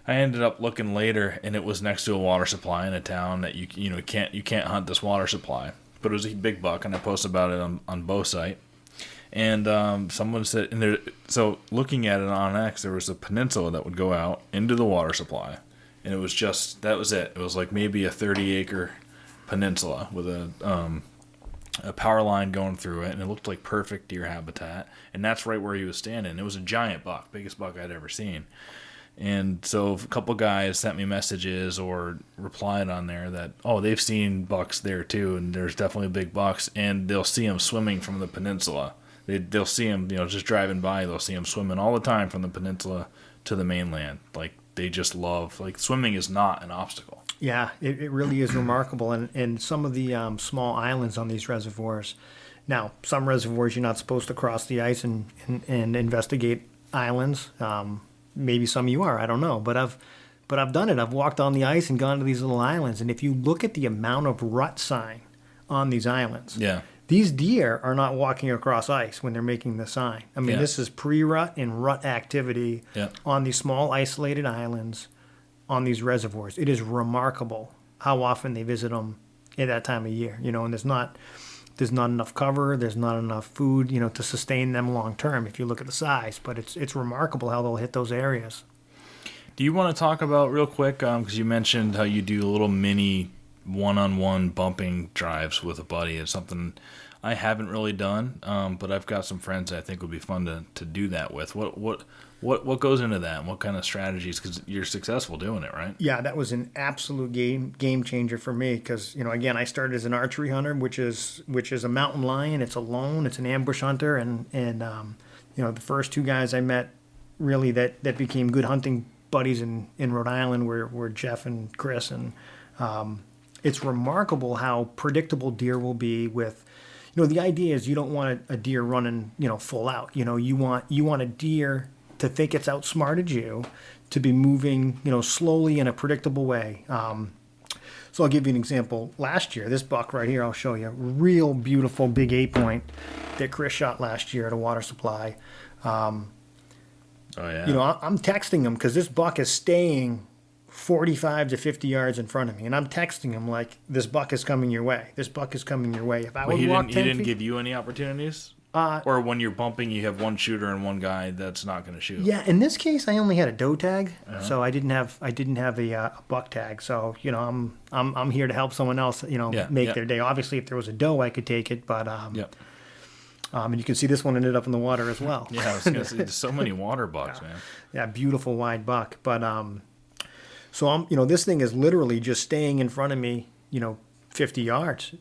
I ended up looking later, and it was next to a water supply in a town that you can't hunt this water supply. But it was a big buck, and I posted about it on Bowsite. And someone said, so looking at it on OnX, there was a peninsula that would go out into the water supply. And it was that was it. It was like maybe a 30-acre peninsula with a power line going through it, and it looked like perfect deer habitat. And that's right where he was standing. It was a giant buck, biggest buck I'd ever seen. And so a couple guys sent me messages or replied on there that, they've seen bucks there too, and there's definitely big bucks, and they'll see them swimming from the peninsula. They'll see them, just driving by, they'll see them swimming all the time from the peninsula to the mainland. Like, they just love, swimming is not an obstacle. Yeah, it really is remarkable. And some of the small islands on these reservoirs. Now, some reservoirs you're not supposed to cross the ice and investigate islands. Maybe some you are, I don't know. But I've done it. I've walked on the ice and gone to these little islands. And if you look at the amount of rut sign on these islands, these deer are not walking across ice when they're making the sign. I mean, this is pre-rut and rut activity on these small isolated islands on these reservoirs. It is remarkable how often they visit them at that time of year, and there's not enough cover, there's not enough food, to sustain them long term if you look at the size, but it's remarkable how they'll hit those areas. Do you want to talk about real quick, because you mentioned how you do little mini one-on-one bumping drives with a buddy. It's something I haven't really done, but I've got some friends that I think would be fun to do that with. What goes into that, and what kind of strategies? Because you're successful doing it, right? Yeah, that was an absolute game changer for me. Because again, I started as an archery hunter, which is a mountain lion. It's alone. It's an ambush hunter, and the first two guys I met really that became good hunting buddies in Rhode Island were Jeff and Chris, and it's remarkable how predictable deer will be with. The idea is you don't want a deer running, full out. You want a deer to think it's outsmarted you, to be moving, slowly in a predictable way. So I'll give you an example. Last year, this buck right here, I'll show you, real beautiful big 8-point that Chris shot last year at a water supply. I'm texting him because this buck is staying 45 to 50 yards in front of me, and I'm texting him like, this buck is coming your way. This buck is coming your way. If I would walk 10 feet... He didn't give you any opportunities? Or when you're bumping, you have one shooter and one guy that's not going to shoot? Yeah, in this case, I only had a doe tag, so I didn't have a buck tag. So, I'm here to help someone else, make their day. Obviously, if there was a doe, I could take it, but... and you can see this one ended up in the water as well. Yeah, I was going to say, there's so many water bucks, man. Yeah, beautiful wide buck. But, so I'm, this thing is literally just staying in front of me, 50 yards.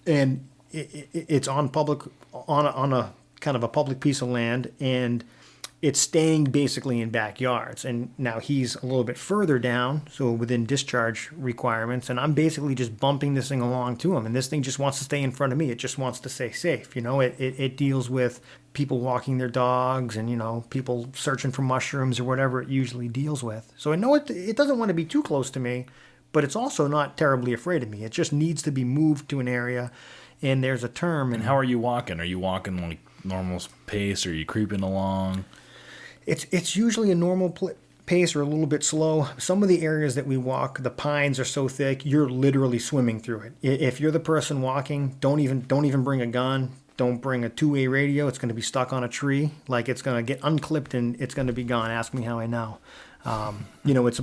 And it's on a kind of a public piece of land, and it's staying basically in backyards. And now he's a little bit further down, so within discharge requirements, and I'm basically just bumping this thing along to him. And this thing just wants to stay in front of me. It just wants to stay safe. It deals with people walking their dogs and, people searching for mushrooms or whatever it usually deals with. So I know it doesn't want to be too close to me, but it's also not terribly afraid of me. It just needs to be moved to an area, and there's a term. And how are you walking? Are you walking like normal pace, or are you creeping along? It's usually a normal pace or a little bit slow. Some of the areas that we walk, the pines are so thick, you're literally swimming through it. If you're the person walking, don't even bring a gun. Don't bring a two-way radio. It's going to be stuck on a tree. Like, it's going to get unclipped and it's going to be gone. Ask me how I know. It's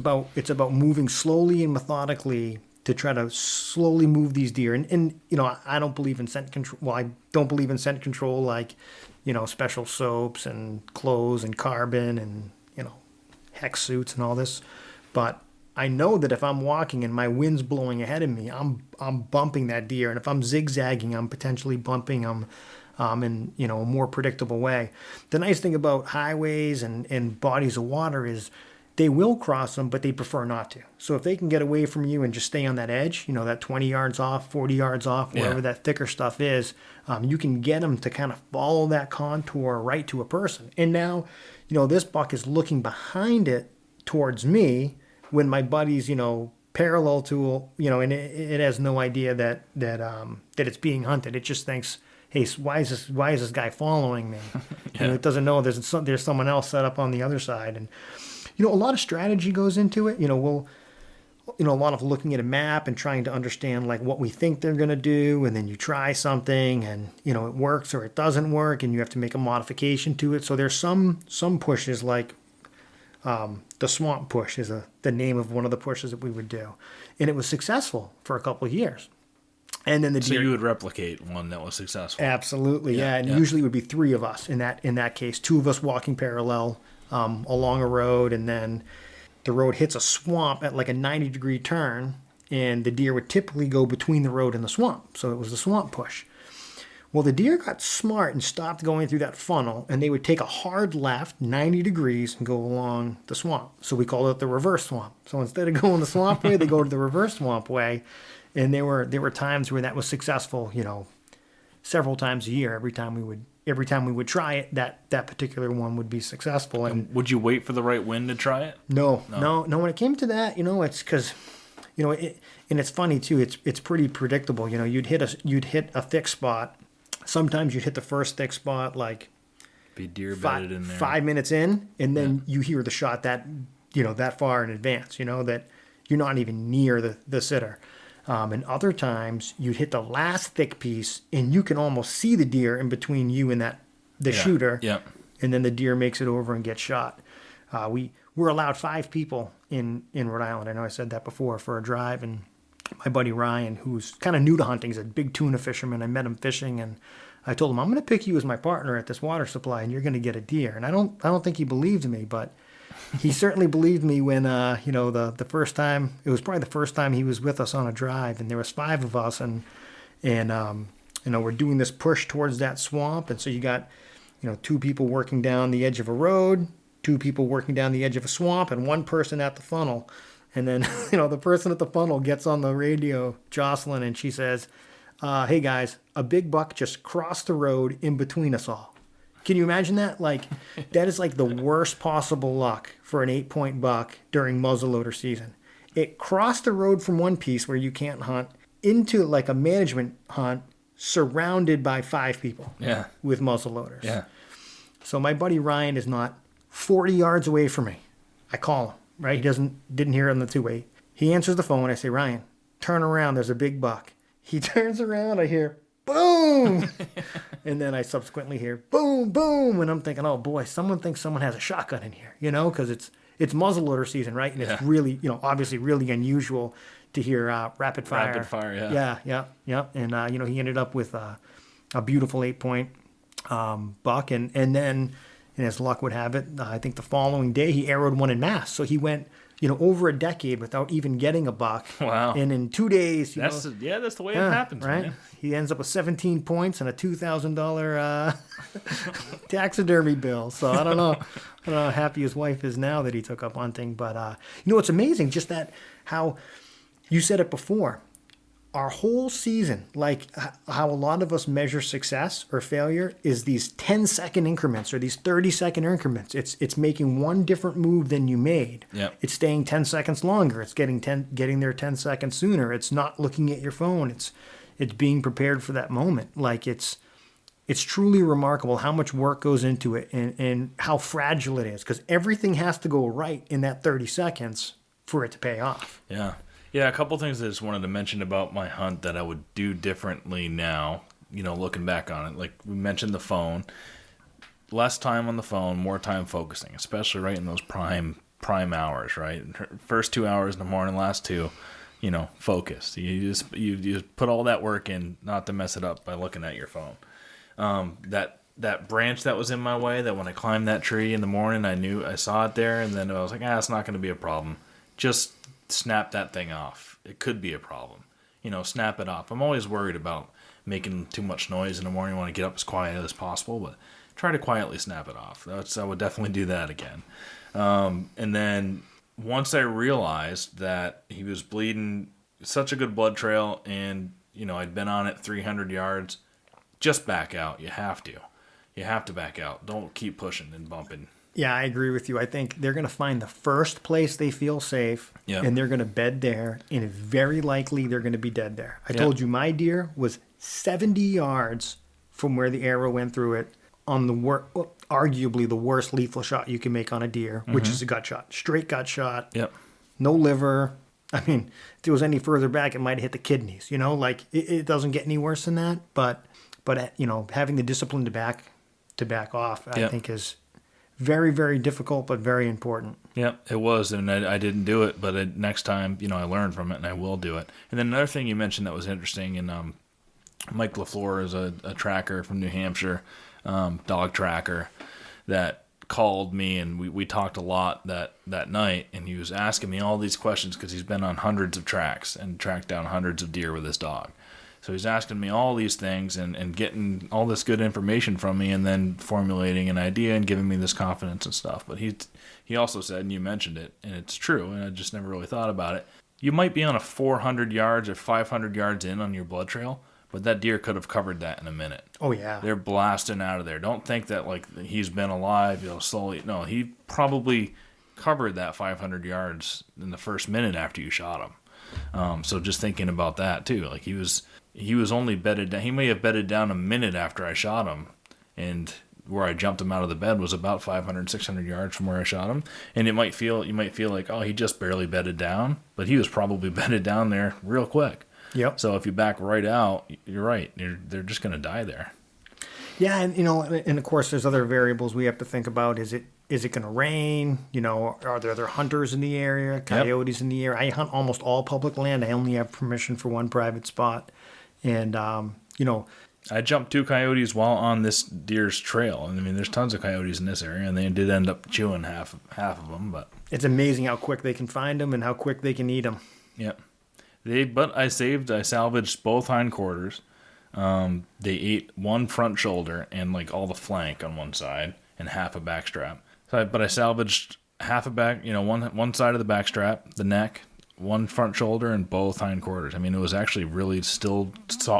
about moving slowly and methodically to try to slowly move these deer. And you know, I don't believe in scent control. Well, I don't believe in scent control like, you know, special soaps and clothes and carbon and, you know, hex suits and all this. But I know that if I'm walking and my wind's blowing ahead of me, I'm bumping that deer. And if I'm zigzagging, I'm potentially bumping them in, you know, a more predictable way. The nice thing about highways and bodies of water is they will cross them, but they prefer not to. So if they can get away from you and just stay on that edge, you know, that 20 yards off, 40 yards off, wherever that thicker stuff is, you can get them to kind of follow that contour right to a person. And now, you know, this buck is looking behind it towards me when my buddy's, you know, parallel to, you know, and it has no idea that it's being hunted. It just thinks, hey, why is this guy following me? You know, it doesn't know there's someone else set up on the other side. And you know, a lot of strategy goes into it. You know, a lot of looking at a map and trying to understand like what we think they're going to do. And then you try something and, you know, it works or it doesn't work and you have to make a modification to it. So there's some pushes like the swamp push is the name of one of the pushes that we would do. And it was successful for a couple of years. And then the deer. So you would replicate one that was successful. Absolutely, yeah. And usually it would be three of us in that case. Two of us walking parallel along a road, and then the road hits a swamp at like a 90-degree turn, and the deer would typically go between the road and the swamp. So it was the swamp push. Well, the deer got smart and stopped going through that funnel, and they would take a hard left, 90 degrees, and go along the swamp. So we call it the reverse swamp. So instead of going the swamp way, they go to the reverse swamp way. And there were times where that was successful, you know, several times a year. Every time we would try it, that particular one would be successful. And would you wait for the right wind to try it? No. When it came to that, you know, it's because, you know, and it's funny too. It's pretty predictable. You know, you'd hit a thick spot. Sometimes you'd hit the first thick spot like be deer bedded in there 5 minutes in, and then you hear the shot that, you know, that far in advance. You know that you're not even near the sitter. And other times you'd hit the last thick piece and you can almost see the deer in between you and the shooter. Yeah. And then the deer makes it over and gets shot. We're allowed 5 people in Rhode Island. I know I said that before, for a drive. And my buddy Ryan, who's kind of new to hunting, he's a big tuna fisherman. I met him fishing and I told him, I'm going to pick you as my partner at this water supply and you're going to get a deer. And I don't think he believed me, but he certainly believed me when, you know, the first time, it was probably the first time he was with us on a drive, and there was 5 of us, and you know, we're doing this push towards that swamp, and so you got, you know, 2 people working down the edge of a road, 2 people working down the edge of a swamp, and 1 person at the funnel, and then, you know, the person at the funnel gets on the radio, Jocelyn, and she says, hey guys, a big buck just crossed the road in between us all. Can you imagine that? Like, that is like the worst possible luck for an 8-point buck during muzzleloader season. It crossed the road from one piece where you can't hunt into like a management hunt surrounded by 5 people with muzzleloaders. Yeah. So my buddy Ryan is not 40 yards away from me. I call him, right? He didn't hear it on the 2-way. He answers the phone. I say, Ryan, turn around. There's a big buck. He turns around. I hear, boom! And then I subsequently hear boom, boom, and I'm thinking, oh boy, someone thinks someone has a shotgun in here, you know, because it's muzzleloader season, right? And it's really, you know, obviously really unusual to hear rapid fire. Rapid fire, yeah. And you know, he ended up with a beautiful 8-point buck, and then, and as luck would have it, I think the following day he arrowed one in mass. So he went, you know, over a decade without even getting a buck. Wow. And in 2 days, that's the way it happens, right? man. He ends up with 17 points and a $2,000 taxidermy bill. So I don't know how happy his wife is now that he took up hunting. But, you know, it's amazing just that how you said it before. Our whole season, like how a lot of us measure success or failure, is these 10-second increments or these 30-second increments. It's making one different move than you made. Yep. It's staying 10 seconds longer. It's getting there 10 seconds sooner. It's not looking at your phone. It's being prepared for that moment. Like it's truly remarkable how much work goes into it and how fragile it is, because everything has to go right in that 30 seconds for it to pay off. Yeah. Yeah, a couple things I just wanted to mention about my hunt that I would do differently now, you know, looking back on it. Like we mentioned the phone. Less time on the phone, more time focusing, especially right in those prime hours, right? First 2 hours in the morning, last 2, focused. You just put all that work in not to mess it up by looking at your phone. That branch that was in my way, that when I climbed that tree in the morning, I saw it there, and then I was like, it's not going to be a problem. Just snap that thing off. It could be a problem. Snap it off. I'm always worried about making too much noise in the morning. I want to get up as quiet as possible, but try to quietly snap it off. I would definitely do that again. And then once I realized that he was bleeding such a good blood trail, and I'd been on it 300 yards, just back out. You have to. You have to back out. Don't keep pushing and bumping. Yeah, I agree with you. I think they're going to find the first place they feel safe, and they're going to bed there, and very likely they're going to be dead there. I told you my deer was 70 yards from where the arrow went through it on arguably the worst lethal shot you can make on a deer, which is a gut shot. Straight gut shot. Yep. No liver. I mean, if it was any further back, it might have hit the kidneys. It doesn't get any worse than that. But having the discipline to back off, I think is very, very difficult, but very important. Yeah, it was, and I didn't do it, but next time, I learned from it, and I will do it. And then another thing you mentioned that was interesting, and Mike LaFleur is a tracker from New Hampshire, dog tracker, that called me, and we talked a lot that night, and he was asking me all these questions because he's been on hundreds of tracks and tracked down hundreds of deer with his dog. So he's asking me all these things and getting all this good information from me, and then formulating an idea and giving me this confidence and stuff. But he also said, and you mentioned it, and it's true, and I just never really thought about it. You might be on a 400 yards or 500 yards in on your blood trail, but that deer could have covered that in a minute. Oh, yeah. They're blasting out of there. Don't think that he's been alive, slowly. No, he probably covered that 500 yards in the first minute after you shot him. So just thinking about that too, he was only bedded down. He may have bedded down a minute after I shot him, and where I jumped him out of the bed was about 500, 600 yards from where I shot him. And you might feel like, he just barely bedded down, but he was probably bedded down there real quick. Yep. So if you back right out, you're right. They're just going to die there. Yeah, and of course there's other variables we have to think about. Is it going to rain? Are there other hunters in the area? Coyotes in the area? I hunt almost all public land. I only have permission for one private spot. And, I jumped 2 coyotes while on this deer's trail. And I mean, there's tons of coyotes in this area, and they did end up chewing half of them. But it's amazing how quick they can find them and how quick they can eat them. Yep. But I salvaged both hindquarters. They ate one front shoulder and all the flank on one side and half a backstrap. But I salvaged half a back, one side of the backstrap, the neck, one front shoulder, and both hindquarters. I mean, it was actually really still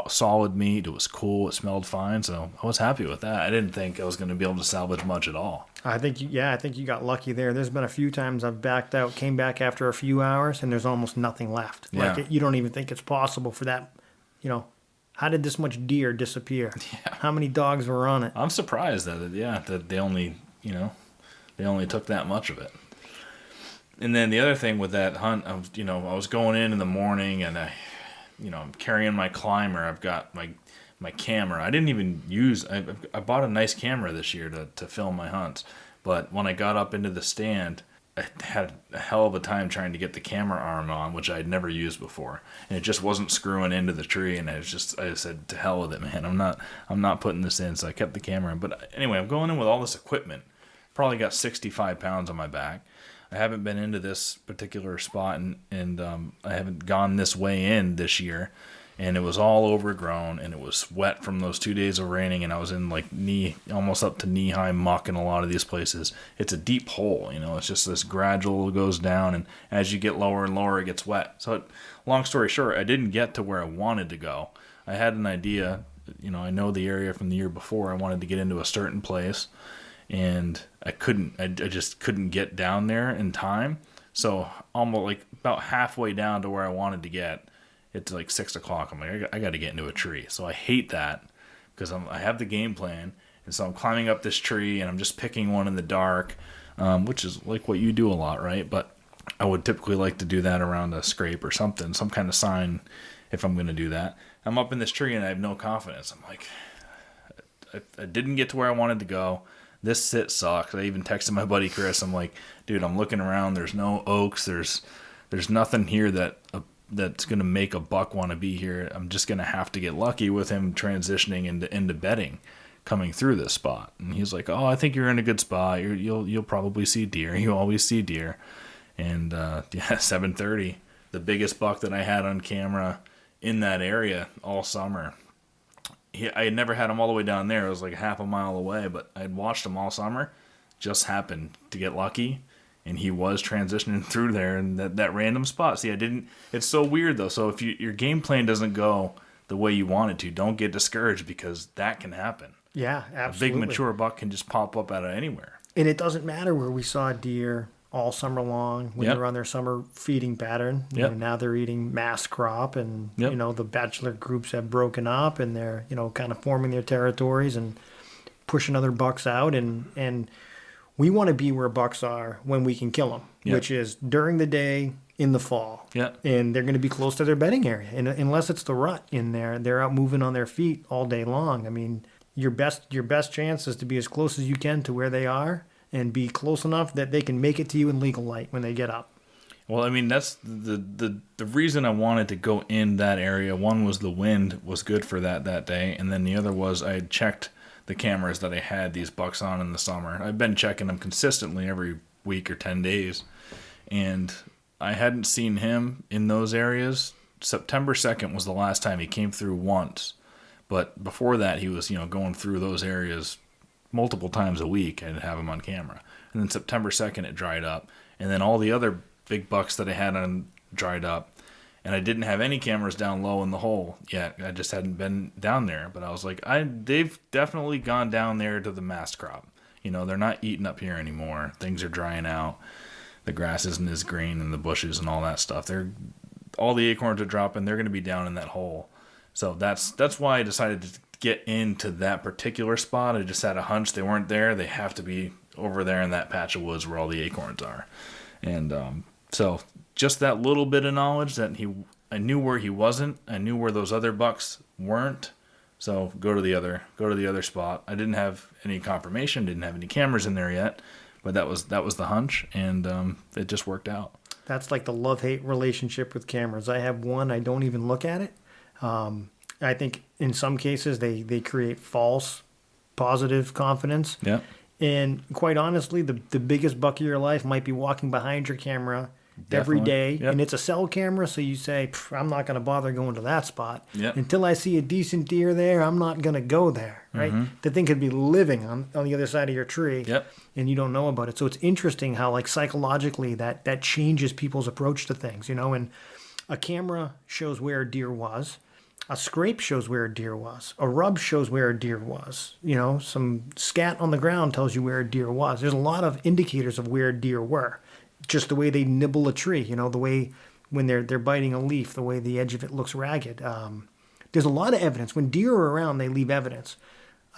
solid meat. It was cool. It smelled fine. So I was happy with that. I didn't think I was going to be able to salvage much at all. I think you got lucky there. There's been a few times I've backed out, came back after a few hours, and there's almost nothing left. Yeah. You don't even think it's possible for that. How did this much deer disappear? Yeah. How many dogs were on it? I'm surprised that they only took that much of it. And then the other thing with that hunt, I was going in the morning, and I'm carrying my climber. I've got my camera. I didn't even use. I bought a nice camera this year to film my hunts, but when I got up into the stand, I had a hell of a time trying to get the camera arm on, which I'd never used before, and it just wasn't screwing into the tree. And I said, to hell with it, man. I'm not putting this in. So I kept the camera in. But anyway, I'm going in with all this equipment. Probably got 65 pounds on my back. I haven't been into this particular spot, and I haven't gone this way in this year, and it was all overgrown, and it was wet from those 2 days of raining, and I was in almost up to knee-high muck in a lot of these places. It's a deep hole, it's just this gradual goes down, and as you get lower and lower, it gets wet. So long story short, I didn't get to where I wanted to go. I had an idea, I know the area from the year before. I wanted to get into a certain place, and I just couldn't get down there in time. So almost about halfway down to where I wanted to get, it's 6 o'clock. I'm like, I got to get into a tree. So I hate that because I have the game plan, and so I'm climbing up this tree, and I'm just picking one in the dark, which is what you do a lot, right? But I would typically like to do that around a scrape or something, some kind of sign if I'm going to do that. I'm up in this tree, and I have no confidence. I'm like, I didn't get to where I wanted to go. This sit sucks. I even texted my buddy Chris. I'm like, dude, I'm looking around. There's no oaks. There's nothing here that that's going to make a buck want to be here. I'm just going to have to get lucky with him transitioning into bedding coming through this spot. And he's like, oh, I think you're in a good spot. You'll probably see deer. You always see deer. And 7:30, the biggest buck that I had on camera in that area all summer. I had never had him all the way down there. It was like half a mile away, but I had watched him all summer. Just happened to get lucky, and he was transitioning through there in that random spot. See, it's so weird though. So if your game plan doesn't go the way you want it to, don't get discouraged, because that can happen. Yeah, absolutely. A big mature buck can just pop up out of anywhere. And it doesn't matter where we saw deer all summer long when Yep. they're on their summer feeding pattern. You Yep. know, now they're eating mass crop, and Yep. the bachelor groups have broken up, and they're kind of forming their territories and pushing other bucks out, and we want to be where bucks are when we can kill them, Yep. which is during the day in the fall. Yep. And they're going to be close to their bedding area, and unless it's the rut in there, they're out moving on their feet all day long. I mean, your best chance is to be as close as you can to where they are, and be close enough that they can make it to you in legal light when they get up. Well, I mean, that's the reason I wanted to go in that area. One was the wind was good for that day, and then the other was I had checked the cameras that I had these bucks on in the summer. I've been checking them consistently every week or 10 days, and I hadn't seen him in those areas. September 2nd was the last time he came through once, but before that he was going through those areas multiple times a week. I'd have him on camera. And then September 2nd it dried up, and then all the other big bucks that I had on dried up, and I didn't have any cameras down low in the hole yet. I just hadn't been down there, but I was like, they've definitely gone down there to the mast crop. They're not eating up here anymore. Things are drying out. The grass isn't as green, and the bushes and all that stuff. All the acorns are dropping. They're going to be down in that hole. So that's why I decided to get into that particular spot. I just had a hunch they weren't there. They have to be over there in that patch of woods where all the acorns are. And so just that little bit of knowledge that I knew where he wasn't. I knew where those other bucks weren't. So go to the other spot. I didn't have any confirmation, didn't have any cameras in there yet, but that was the hunch, and it just worked out. That's like the love-hate relationship with cameras. I have one, I don't even look at it. I think in some cases they create false positive confidence. Yeah. And quite honestly, the biggest buck of your life might be walking behind your camera every day. Yep. And it's a cell camera, so you say, I'm not going to bother going to that spot. Yep. Until I see a decent deer there, I'm not going to go there, right? Mm-hmm. The thing could be living on the other side of your tree, Yep. and you don't know about it. So it's interesting how, like, psychologically that changes people's approach to things, and a camera shows where a deer was. A scrape shows where a deer was. A rub shows where a deer was. Some scat on the ground tells you where a deer was. There's a lot of indicators of where deer were. Just the way they nibble a tree, the way when they're biting a leaf, the way the edge of it looks ragged. There's a lot of evidence. When deer are around, they leave evidence.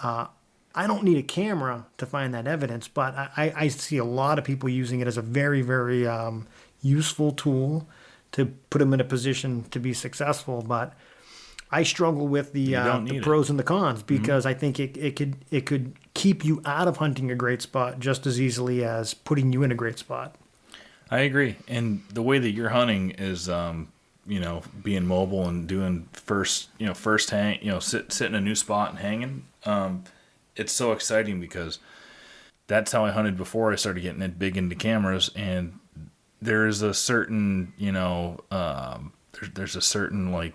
I don't need a camera to find that evidence, but I see a lot of people using it as a very, very useful tool to put them in a position to be successful. But I struggle with the pros and the cons, because I think it could keep you out of hunting a great spot just as easily as putting you in a great spot. I agree. And the way that you're hunting is, being mobile and doing first hang, sit in a new spot and hanging. It's so exciting, because that's how I hunted before I started getting big into cameras. And there's a certain, there's a certain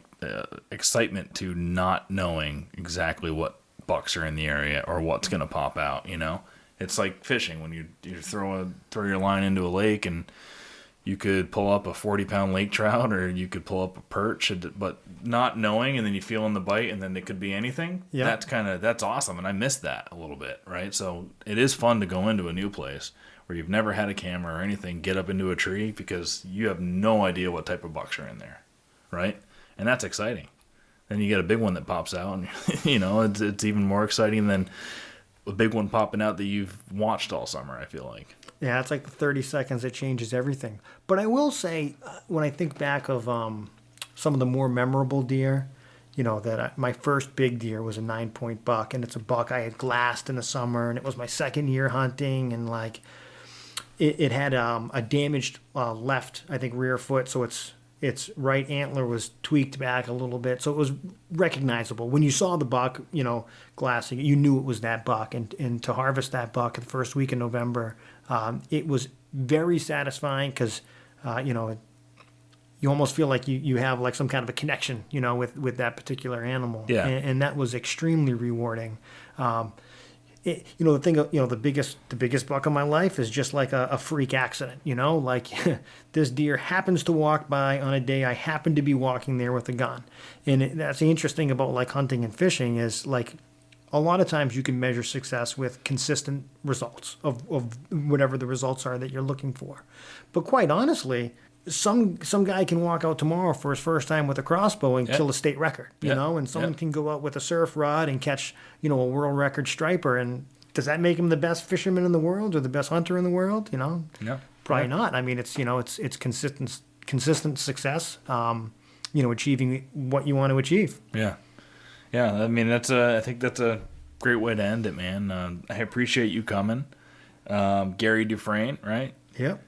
excitement to not knowing exactly what bucks are in the area or what's going to pop out. It's like fishing when you throw your line into a lake, and you could pull up a 40-pound lake trout, or you could pull up a perch, but not knowing, and then you feel in the bite, and then it could be anything. Yeah. That's awesome, and I missed that a little bit, right? So it is fun to go into a new place where you've never had a camera or anything, get up into a tree, because you have no idea what type of bucks are in there, right? And that's exciting. Then you get a big one that pops out, and it's even more exciting than a big one popping out that you've watched all summer, I feel like. Yeah, it's like the 30 seconds that changes everything. But I will say, when I think back of some of the more memorable deer, my first big deer was a 9-point buck, and it's a buck I had glassed in the summer, and it was my second year hunting, and it had a damaged left, I think, rear foot, so its right antler was tweaked back a little bit, so it was recognizable. When you saw the buck, glassing, you knew it was that buck. And to harvest that buck the first week in November, it was very satisfying because, you almost feel like you have like some kind of a connection, with that particular animal. Yeah. And that was extremely rewarding. The biggest buck of my life is just like a freak accident, like this deer happens to walk by on a day I happen to be walking there with a gun. And that's the interesting about like hunting and fishing is like a lot of times you can measure success with consistent results of whatever the results are that you're looking for. But quite honestly, some guy can walk out tomorrow for his first time with a crossbow and kill a state record, and someone can go out with a surf rod and catch, a world record striper. And does that make him the best fisherman in the world or the best hunter in the world? No, probably not. I mean, it's consistent success, achieving what you want to achieve. Yeah. I mean, I think that's a great way to end it, man. I appreciate you coming. Gary Dufresne, right? Yep.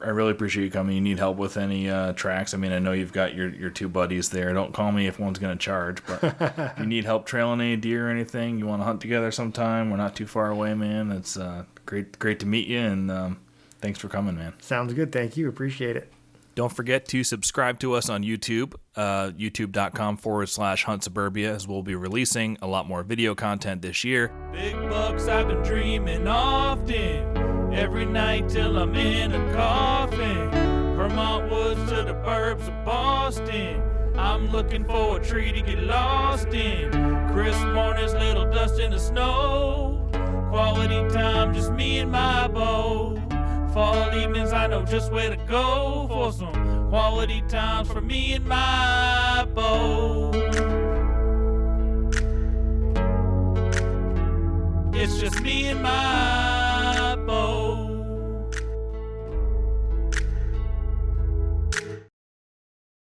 I really appreciate you coming. You need help with any tracks? I mean, I know you've got your two buddies there. Don't call me if one's going to charge, but if you need help trailing any deer or anything, you want to hunt together sometime, we're not too far away, man. It's great to meet you, and thanks for coming, man. Sounds good. Thank you. Appreciate it. Don't forget to subscribe to us on YouTube, youtube.com/Hunt Suburbia, as we'll be releasing a lot more video content this year. Big bucks I've been dreaming often, every night till I'm in a coffin. Vermont woods to the burbs of Boston, I'm looking for a tree to get lost in. Crisp mornings, little dust in the snow, quality time, just me and my bow. Fall evenings, I know just where to go for some quality times for me and my bow. It's just me and my